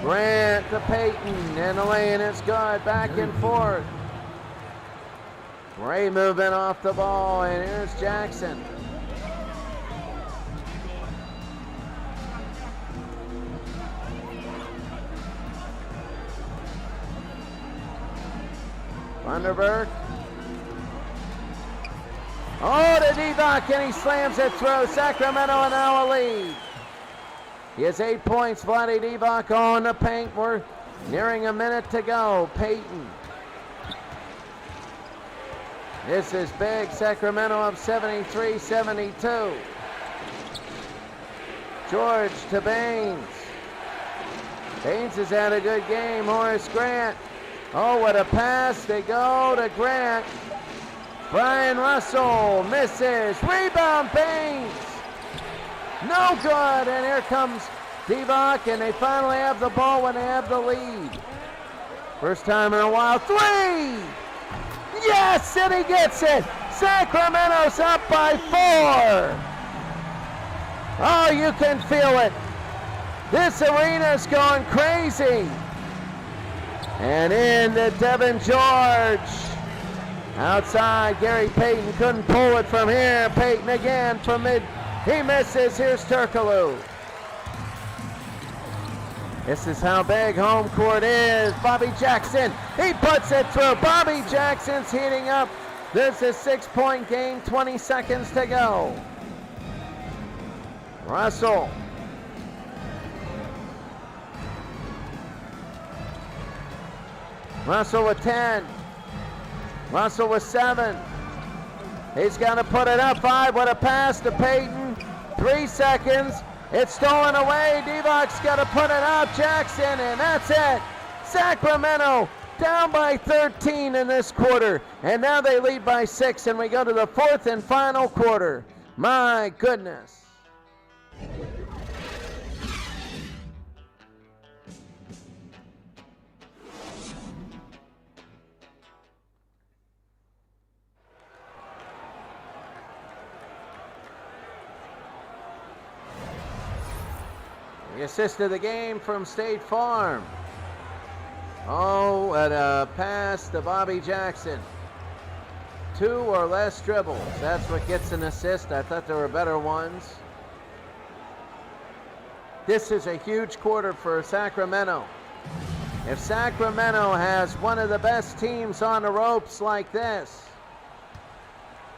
Grant to Payton, and the lane is good. Back and forth. Great movement off the ball, and here's Jackson. Thunderberg. Oh, to Divac, and he slams it through. Sacramento an hour lead. He has 8 points. Vlade Divac on the paint. We're nearing a minute to go. Payton. This is big. Sacramento up 73-72. George to Baines. Baines has had a good game. Horace Grant. Oh, what a pass. They go to Grant. Brian Russell misses. Rebound, Baines. No good. And here comes Divac, and they finally have the ball when they have the lead. First time in a while. 3! Yes, and he gets it. Sacramento's up by 4. Oh, you can feel it. This arena's going crazy. And into Devin George. Outside, Gary Payton couldn't pull it from here. Payton again from mid. He misses. Here's Turkoglu. This is how big home court is. Bobby Jackson, he puts it through. Bobby Jackson's heating up. This is a 6-point game, 20 seconds to go. Russell. Russell with 10. Russell with 7. He's got to put it up. 5 with a pass to Payton. 3 seconds. It's stolen away. Divac's got to put it up. Jackson, and that's it. Sacramento down by 13 in this quarter. And now they lead by 6, and we go to the 4th and final quarter. My goodness. The assist of the game from State Farm. Oh, and a pass to Bobby Jackson. 2 or less dribbles. That's what gets an assist. I thought there were better ones. This is a huge quarter for Sacramento. If Sacramento has one of the best teams on the ropes like this,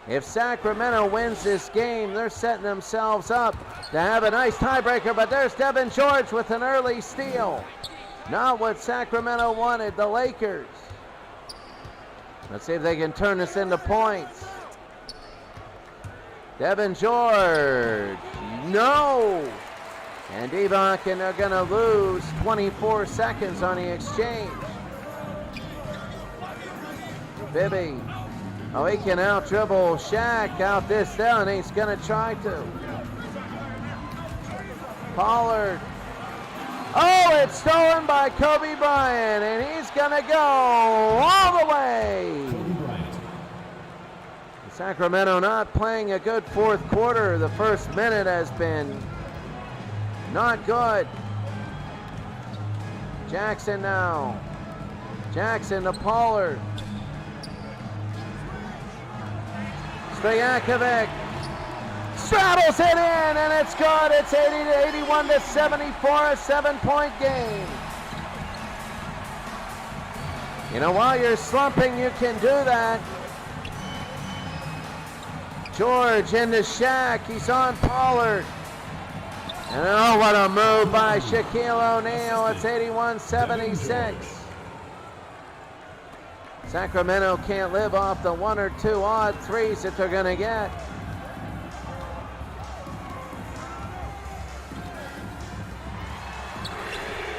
if Sacramento wins this game, they're setting themselves up to have a nice tiebreaker, but there's Devin George with an early steal. Not what Sacramento wanted, the Lakers. Let's see if they can turn this into points. Devin George, no! And Divac, and they're gonna lose 24 seconds on the exchange. Bibby. Oh, he can out-dribble Shaq out this down. He's going to try to. Pollard. Oh, it's stolen by Kobe Bryant, and he's going to go all the way. Sacramento not playing a good 4th quarter. The first minute has been not good. Jackson now. Jackson to Pollard. Stojakovic straddles it in, and it's good. It's 81-74, a 7-point game. You know, while you're slumping, you can do that. George into Shaq. He's on Pollard. And oh, what a move by Shaquille O'Neal. It's 81-76. Sacramento can't live off the 1 or 2 odd threes that they're going to get.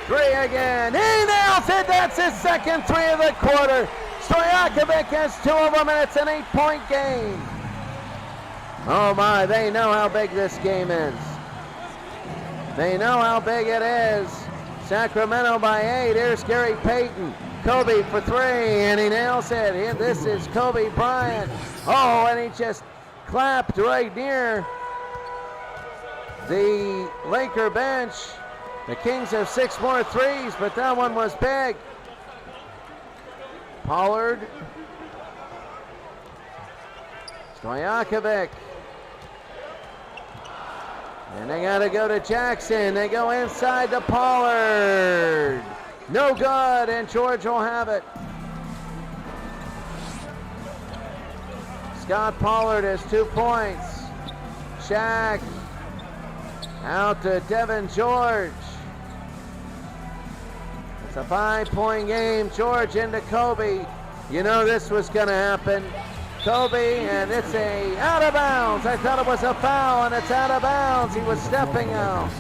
Three again. He nails it. That's his second three of the quarter. Stojakovic has two of them, and it's an 8-point game. Oh my, they know how big this game is. They know how big it is. Sacramento by 8. Here's Gary Payton. Kobe for three, and he nails it. This is Kobe Bryant. Oh, and he just clapped right near the Laker bench. The Kings have 6 more threes, but that one was big. Pollard. Stojakovic. And they got to go to Jackson. They go inside to Pollard. No good, and George will have it. Scott Pollard has 2 points. Shaq out to Devin George. It's a 5-point game. George into Kobe. You know this was going to happen. Kobe, and it's a out of bounds. I thought it was a foul, and it's out of bounds. He was stepping out.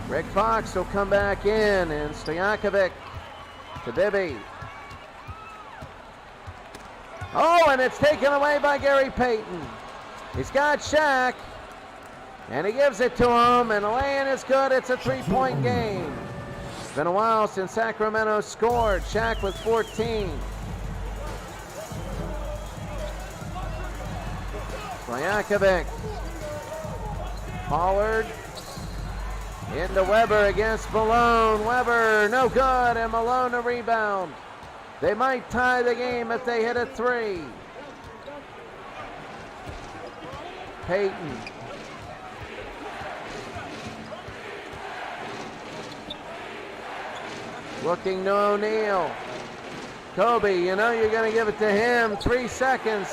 Rick Fox will come back in, and Stojakovic to Bibby. Oh, and it's taken away by Gary Payton. He's got Shaq, and he gives it to him, and the lay-in is good. It's a 3-point game. It's been a while since Sacramento scored. Shaq with 14. Stojakovic. Pollard. Into Weber against Malone. Weber, no good, and Malone a rebound. They might tie the game if they hit a 3. Payton. Looking to O'Neal. Kobe, you know you're going to give it to him. 3 seconds.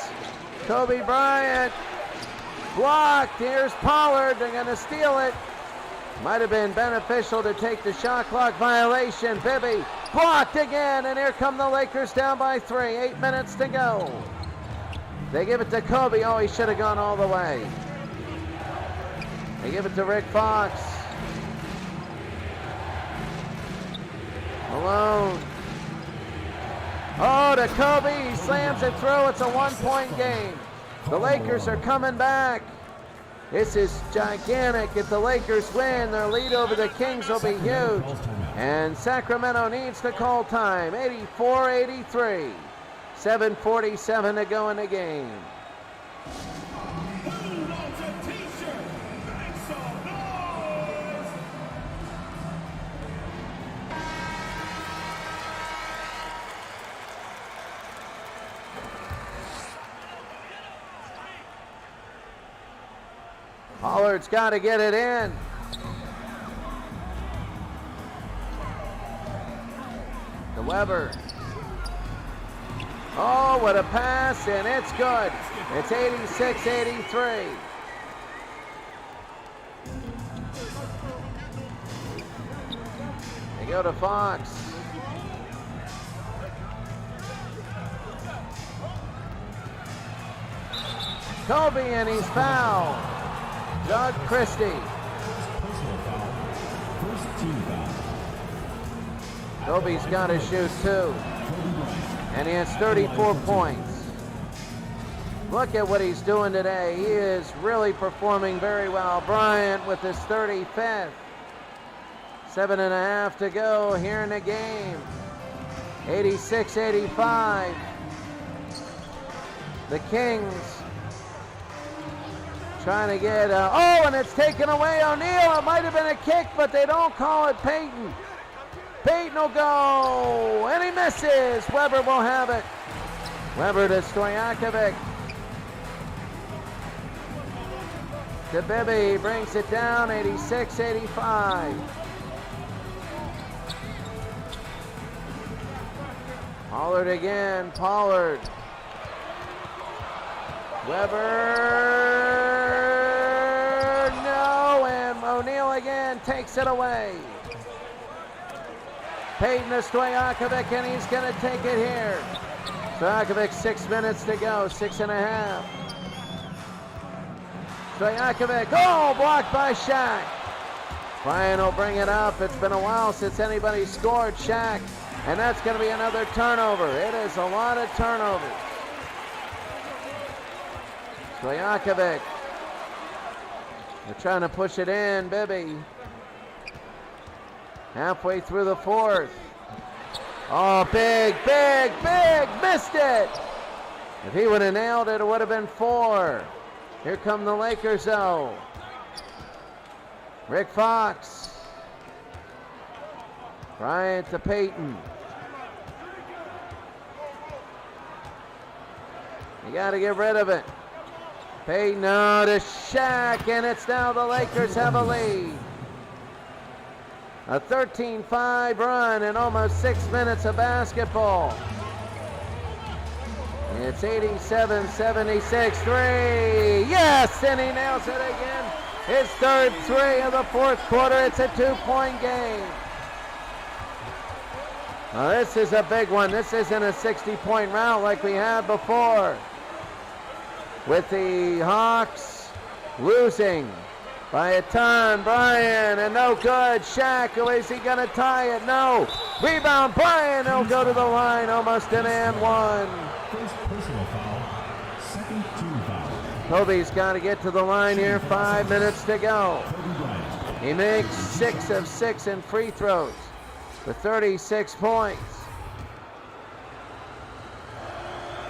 Kobe Bryant. Blocked. Here's Pollard. They're going to steal it. Might have been beneficial to take the shot clock violation. Bibby blocked again, and here come the Lakers down by 3. 8 minutes to go. They give it to Kobe. Oh, he should have gone all the way. They give it to Rick Fox. Malone. Oh, to Kobe. He slams it through. It's a 1-point game. The Lakers are coming back. This is gigantic. If the Lakers win, their lead over the Kings will be huge. And Sacramento needs to call time. 84-83. 7:47 to go in the game. Pollard's got to get it in. To Weber. Oh, what a pass, and it's good. It's 86-83. They go to Fox. Kobe, and he's fouled. Doug Christie. Personal foul. First team foul. Kobe's got to shoot 2. And he has 34 points. Look at what he's doing today. He is really performing very well. Bryant with his 35th. 7.5 to go here in the game. 86-85. The Kings trying to get, oh, and it's taken away. O'Neal, it might have been a kick, but they don't call it. Payton. Payton will go, and he misses. Weber will have it. Weber to Stojakovic. To Bibby, brings it down, 86-85. Pollard again, Pollard. Weber, no, and O'Neal again takes it away. Payton to Stojakovic, and he's going to take it here. Stojakovic, 6 minutes to go, 6.5. Stojakovic, oh, blocked by Shaq. Bryant will bring it up. It's been a while since anybody scored. Shaq. And that's going to be another turnover. It is a lot of turnovers. Stojakovic. They're trying to push it in. Bibby. Halfway through the fourth. Oh, big. Missed it. If he would have nailed it, it would have been 4. Here come the Lakers, though. Rick Fox. Bryant to Payton. You got to get rid of it. Payton now to Shaq, and it's now the Lakers have a lead. A 13-5 run in almost 6 minutes of basketball. It's 87-76, 3. Yes, and he nails it again. His third 3 of the fourth quarter. It's a 2-point game. Now this is a big one. This isn't a 60-point round like we had before. With the Hawks losing by a ton. Bryant, and no good. Shaq, is he going to tie it? No. Rebound, Bryant, he'll go to the line. Almost an and one. First personal foul. Second team foul. Kobe's got to get to the line here. 5 minutes to go. Kobe Bryant. He makes 6 of 6 in free throws for 36 points.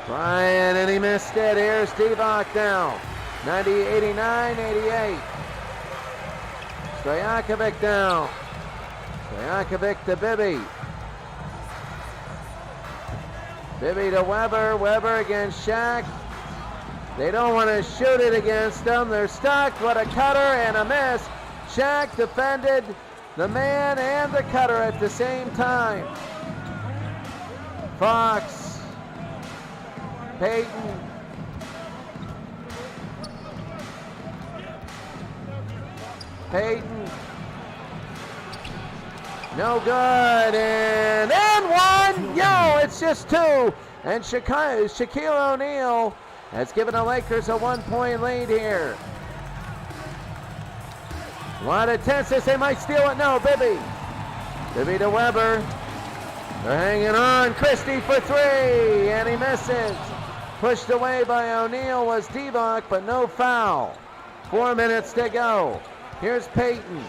Bryant, and he missed it. Here's Divac now. 89-88. Stojakovic down. Stojakovic to Bibby. Bibby to Weber. Weber against Shaq. They don't want to shoot it against them. They're stuck. What a cutter and a miss. Shaq defended the man and the cutter at the same time. Fox. Payton. Payton. No good. And one. Yo, it's just 2. And Shaquille O'Neal has given the Lakers a 1-point lead here. A lot of tenseness. They might steal it. No, Bibby. Bibby to Weber. They're hanging on. Christie for 3. And he misses. Pushed away by O'Neal was Divac, but no foul. 4 minutes to go. Here's Payton.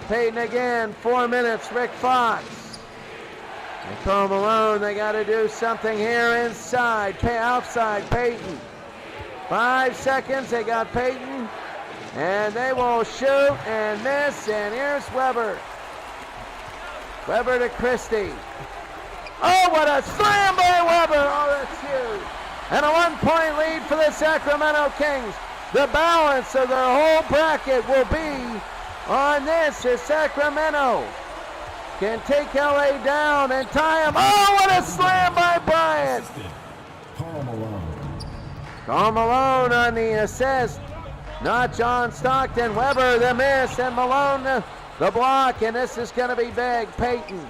Payton again. 4 minutes. Rick Fox. And Karl Malone, they got to do something here inside. Outside Payton. 5 seconds. They got Payton. And they will shoot and miss. And here's Weber. Weber to Christie. Oh, what a slam by Weber. Oh, that's huge. And a 1-point lead for the Sacramento Kings. The balance of their whole bracket will be on this as Sacramento can take LA down and tie them. Oh, what a slam by Bryant. Karl Malone. Karl Malone on the assist. Not John Stockton. Weber the miss, and Malone the block, and this is going to be big. Payton.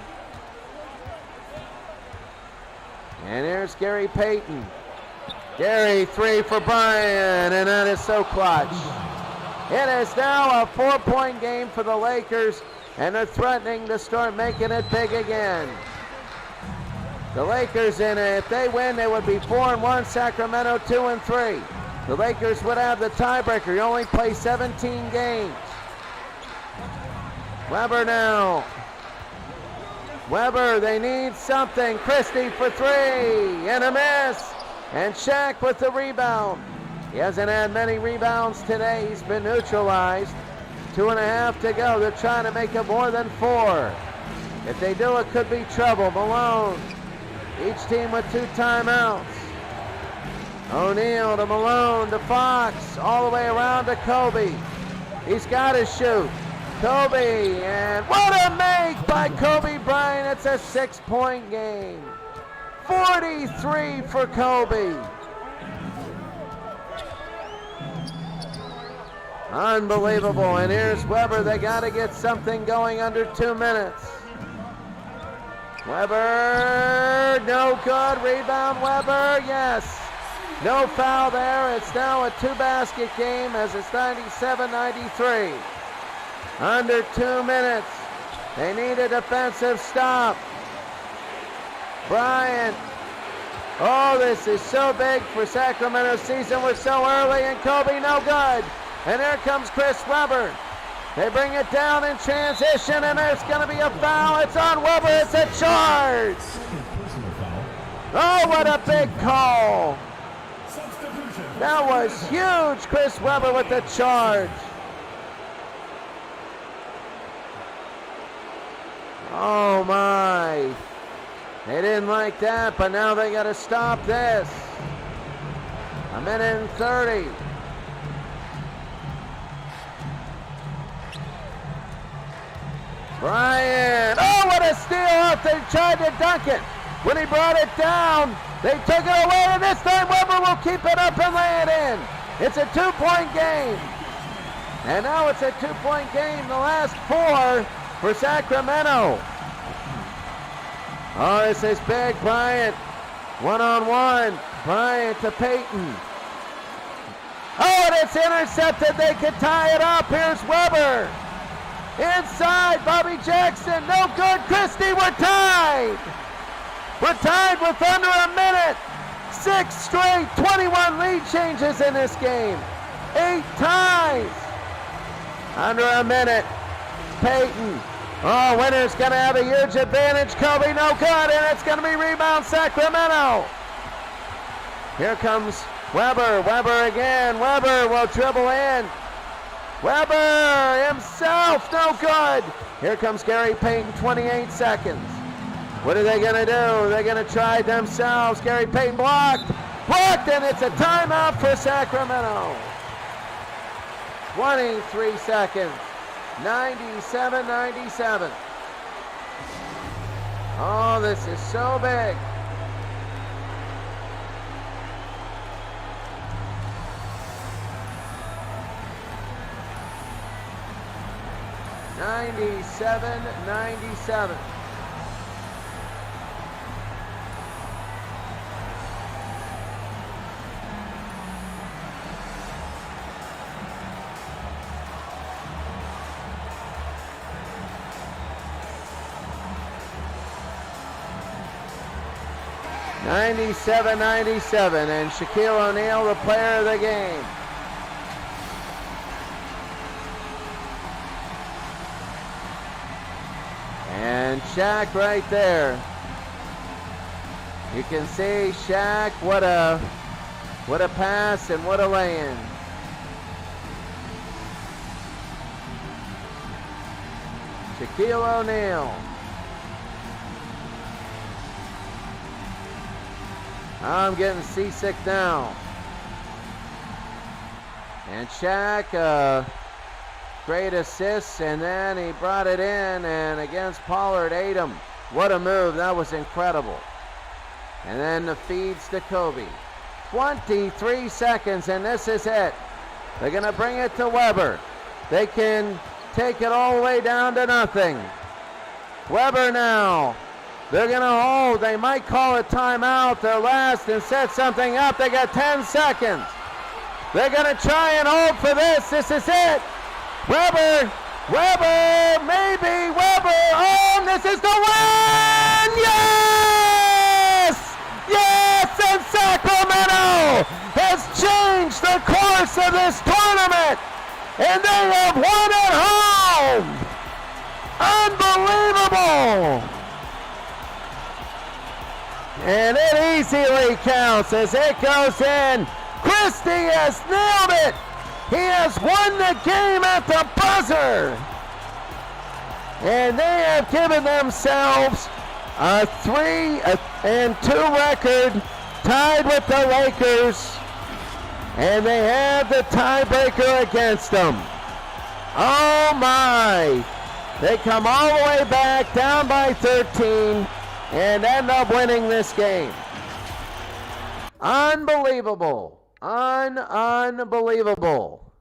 And here's Gary Payton. Gary, 3 for Bryant, and that is so clutch. It is now a 4-point game for the Lakers, and they're threatening to start making it big again. The Lakers in it, if they win, they would be 4-1, Sacramento 2-3. The Lakers would have the tiebreaker. You only play 17 games. Weber now. Weber, they need something. Christie for 3, and a miss. And Shaq with the rebound. He hasn't had many rebounds today. He's been neutralized. 2.5 to go. They're trying to make it more than 4. If they do, it could be trouble. Malone. Each team with 2 timeouts. O'Neal to Malone to Fox. All the way around to Kobe. He's got to shoot. Kobe, and what a make by Kobe Bryant. It's a 6-point game. 43 for Kobe. Unbelievable. And here's Weber. They got to get something going under 2 minutes. Weber, no good. Rebound, Weber, yes. No foul there. It's now a 2-basket game as it's 97-93. Under 2 minutes. They need a defensive stop. Bryant. Oh, this is so big for Sacramento's season. We're so early, and Kobe no good. And here comes Chris Webber. They bring it down in transition, and there's going to be a foul. It's on Webber. It's a charge. Oh, what a big call. That was huge. Chris Webber with the charge. Oh, my. They didn't like that, but now they got to stop this. A minute and 30. Bryant. Oh, what a steal. They tried to dunk it. When he brought it down, they took it away, and this time Webber will keep it up and lay it in. It's a 2-point game. And now it's a 2-point game. The last 4 for Sacramento. Oh, this is big. Bryant, one-on-one. Bryant to Payton. Oh, and it's intercepted. They could tie it up. Here's Webber. Inside, Bobby Jackson. No good. Christie, we're tied. We're tied with under a minute. 6 straight 21 lead changes in this game. 8 ties. Under a minute. Payton. Oh, winner's going to have a huge advantage. Kobe, no good, and it's going to be rebound Sacramento. Here comes Webber. Webber again. Webber will dribble in. Webber himself, no good. Here comes Gary Payton, 28 seconds. What are they going to do? They're going to try it themselves. Gary Payton blocked. Blocked, and it's a timeout for Sacramento. 23 seconds. 97-97. Oh, this is so big. $97-97. $97-97, and Shaquille O'Neal, the player of the game. And Shaq right there. You can see Shaq, what a pass and what a lay-in. Shaquille O'Neal. I'm getting seasick now. And Shaq, great assists, and then he brought it in, and against Pollard, ate him. What a move. That was incredible. And then the feeds to Kobe. 23 seconds, and this is it. They're going to bring it to Webber. They can take it all the way down to nothing. Webber now. They're going to hold. They might call a timeout. They're last and set something up. They got 10 seconds. They're going to try and hold for this. This is it. Webber, maybe Webber. Oh, this is the win! Yes! Yes! And Sacramento has changed the course of this tournament. And they have won at home. Unbelievable! And it easily counts as it goes in. Christie has nailed it. He has won the game at the buzzer. And they have given themselves a 3-2 record, tied with the Lakers. And they have the tiebreaker against them. Oh my. They come all the way back, down by 13, and end up winning this game. Unbelievable. Unbelievable.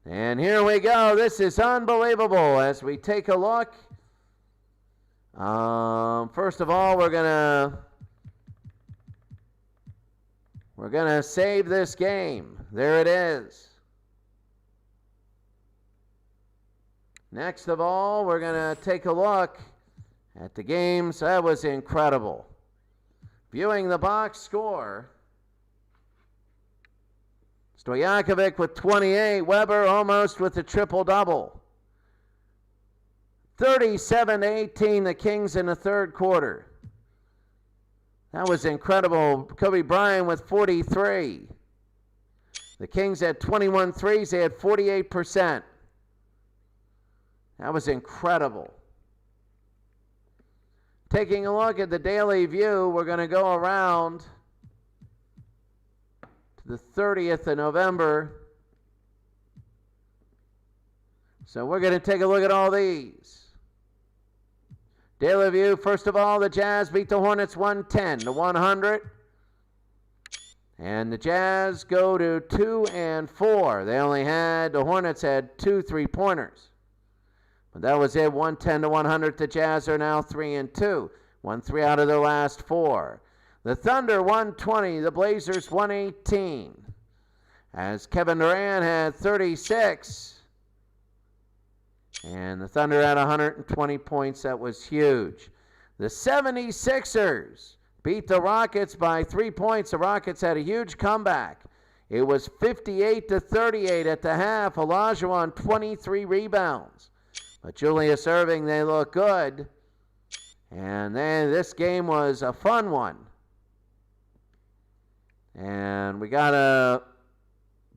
And here we go. This is unbelievable as we take a look. First of all, we're gonna save this game. There it is. Next of all, we're going to take a look at the games. That was incredible. Viewing the box score, Stojakovic with 28, Weber almost with a triple-double. 37-18, the Kings in the third quarter. That was incredible. Kobe Bryant with 43. The Kings had 21 threes. They had 48%. That was incredible. Taking a look at the Daily View, we're going to go around to the 30th of November. So we're going to take a look at all these. Daily View, first of all, the Jazz beat the Hornets 110-100. And the Jazz go to 2-4. The Hornets had 2 3-pointers. But that was it, 110-100. The Jazz are now 3-2. Won 3 out of their last 4. The Thunder 120, the Blazers 118. As Kevin Durant had 36. And the Thunder had 120 points. That was huge. The 76ers beat the Rockets by 3 points. The Rockets had a huge comeback. It was 58-38 at the half. Olajuwon 23 rebounds. But Julius Erving, they look good. And then this game was a fun one. And we got to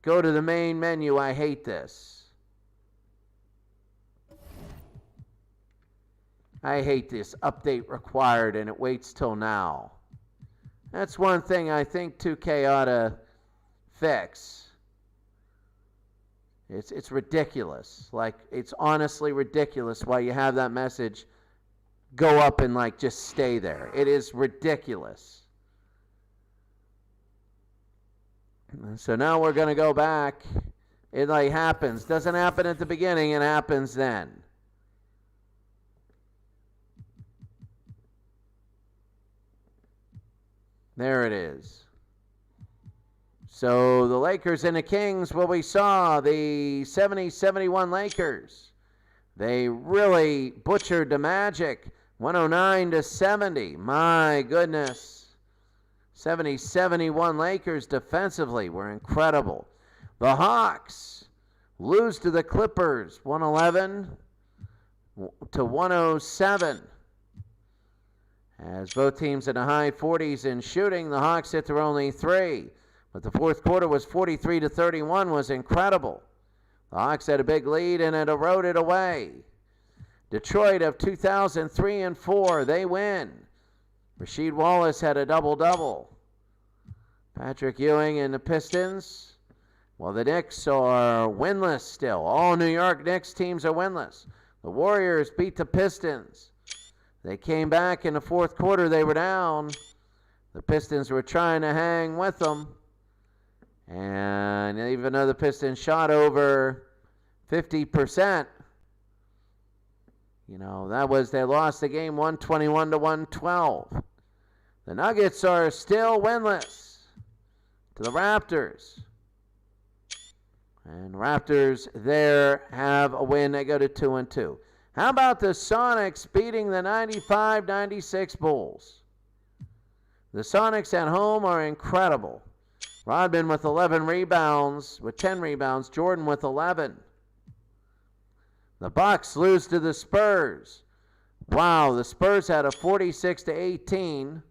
go to the main menu. I hate this. I hate this update required, and it waits till now. That's one thing I think 2K ought to fix. It's ridiculous. Like, it's honestly ridiculous why you have that message go up and, like, just stay there. It is ridiculous. So now we're going to go back. It, like, happens. Doesn't happen at the beginning. It happens then. There it is. So the Lakers and the Kings, well, we saw the 70-71 Lakers. They really butchered the Magic, 109-70. My goodness. 70-71 Lakers defensively were incredible. The Hawks lose to the Clippers, 111-107. As both teams in the high 40s in shooting, the Hawks hit their only 3. But the fourth quarter was 43-31, was incredible. The Hawks had a big lead and it eroded away. Detroit of 2003 and 4, they win. Rasheed Wallace had a double-double. Patrick Ewing and the Pistons, well, the Knicks are winless still. All New York Knicks teams are winless. The Warriors beat the Pistons. They came back in the fourth quarter. They were down. The Pistons were trying to hang with them. And even though the Pistons shot over 50%, they lost the game 121-112. The Nuggets are still winless to the Raptors. And Raptors there have a win. They go to 2-2. How about the Sonics beating the 95-96 Bulls? The Sonics at home are incredible. Rodman with 10 rebounds. Jordan with 11. The Bucks lose to the Spurs. Wow, the Spurs had a 46-18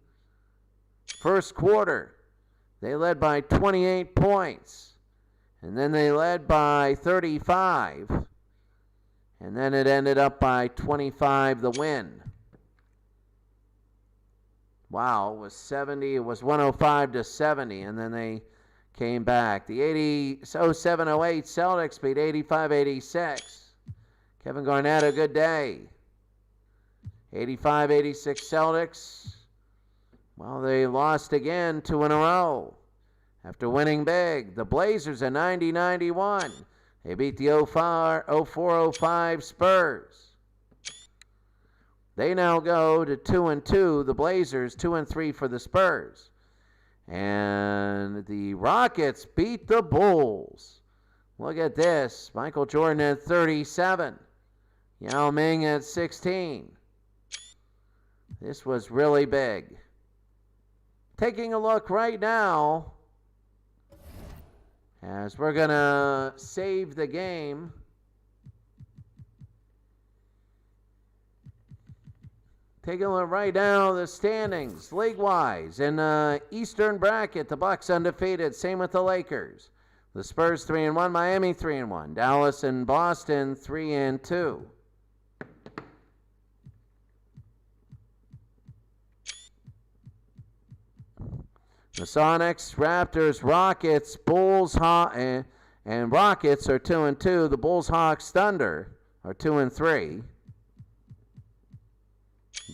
first quarter. They led by 28 points. And then they led by 35. And then it ended up by 25, the win. Wow, it was 105-70, and then they came back. The 07-08 Celtics beat 85-86. Kevin Garnett, a good day. 85-86 Celtics. Well, they lost again 2 in a row after winning big. The Blazers at 90-91. They beat the 04-05 Spurs. They now go to 2-2. The Blazers 2-3 for the Spurs. And the Rockets beat the Bulls. Look at this. Michael Jordan had 37. Yao Ming at 16. This was really big. Taking a look right now, as we're going to save the game. Taking a look right now, the standings, league-wise. In the Eastern bracket, the Bucks undefeated. Same with the Lakers. The Spurs 3-1, Miami 3-1. Dallas and Boston 3-2. The Sonics, Raptors, Rockets, Bulls, and Rockets are 2-2. The Bulls, Hawks, Thunder are 2-3.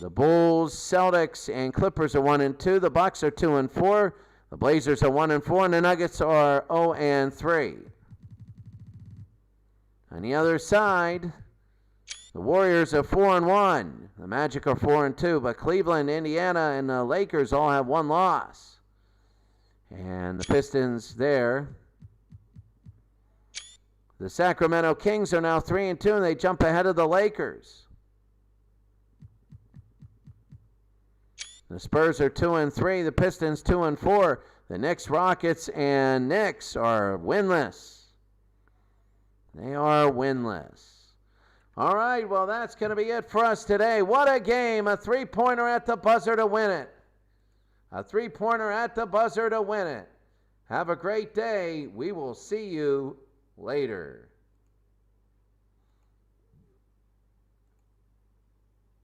The Bulls, Celtics, and Clippers are 1-2. The Bucks are 2-4. The Blazers are 1-4, and the Nuggets are 0-3. On the other side, the Warriors are 4-1. The Magic are 4-2, but Cleveland, Indiana, and the Lakers all have one loss. And the Pistons there. The Sacramento Kings are now 3-2, and they jump ahead of the Lakers. The Spurs are 2-3. The Pistons 2-4. The Knicks, Rockets, and Knicks are winless. They are winless. All right, well, that's going to be it for us today. What a game. A three-pointer at the buzzer to win it. A three-pointer at the buzzer to win it. Have a great day. We will see you later.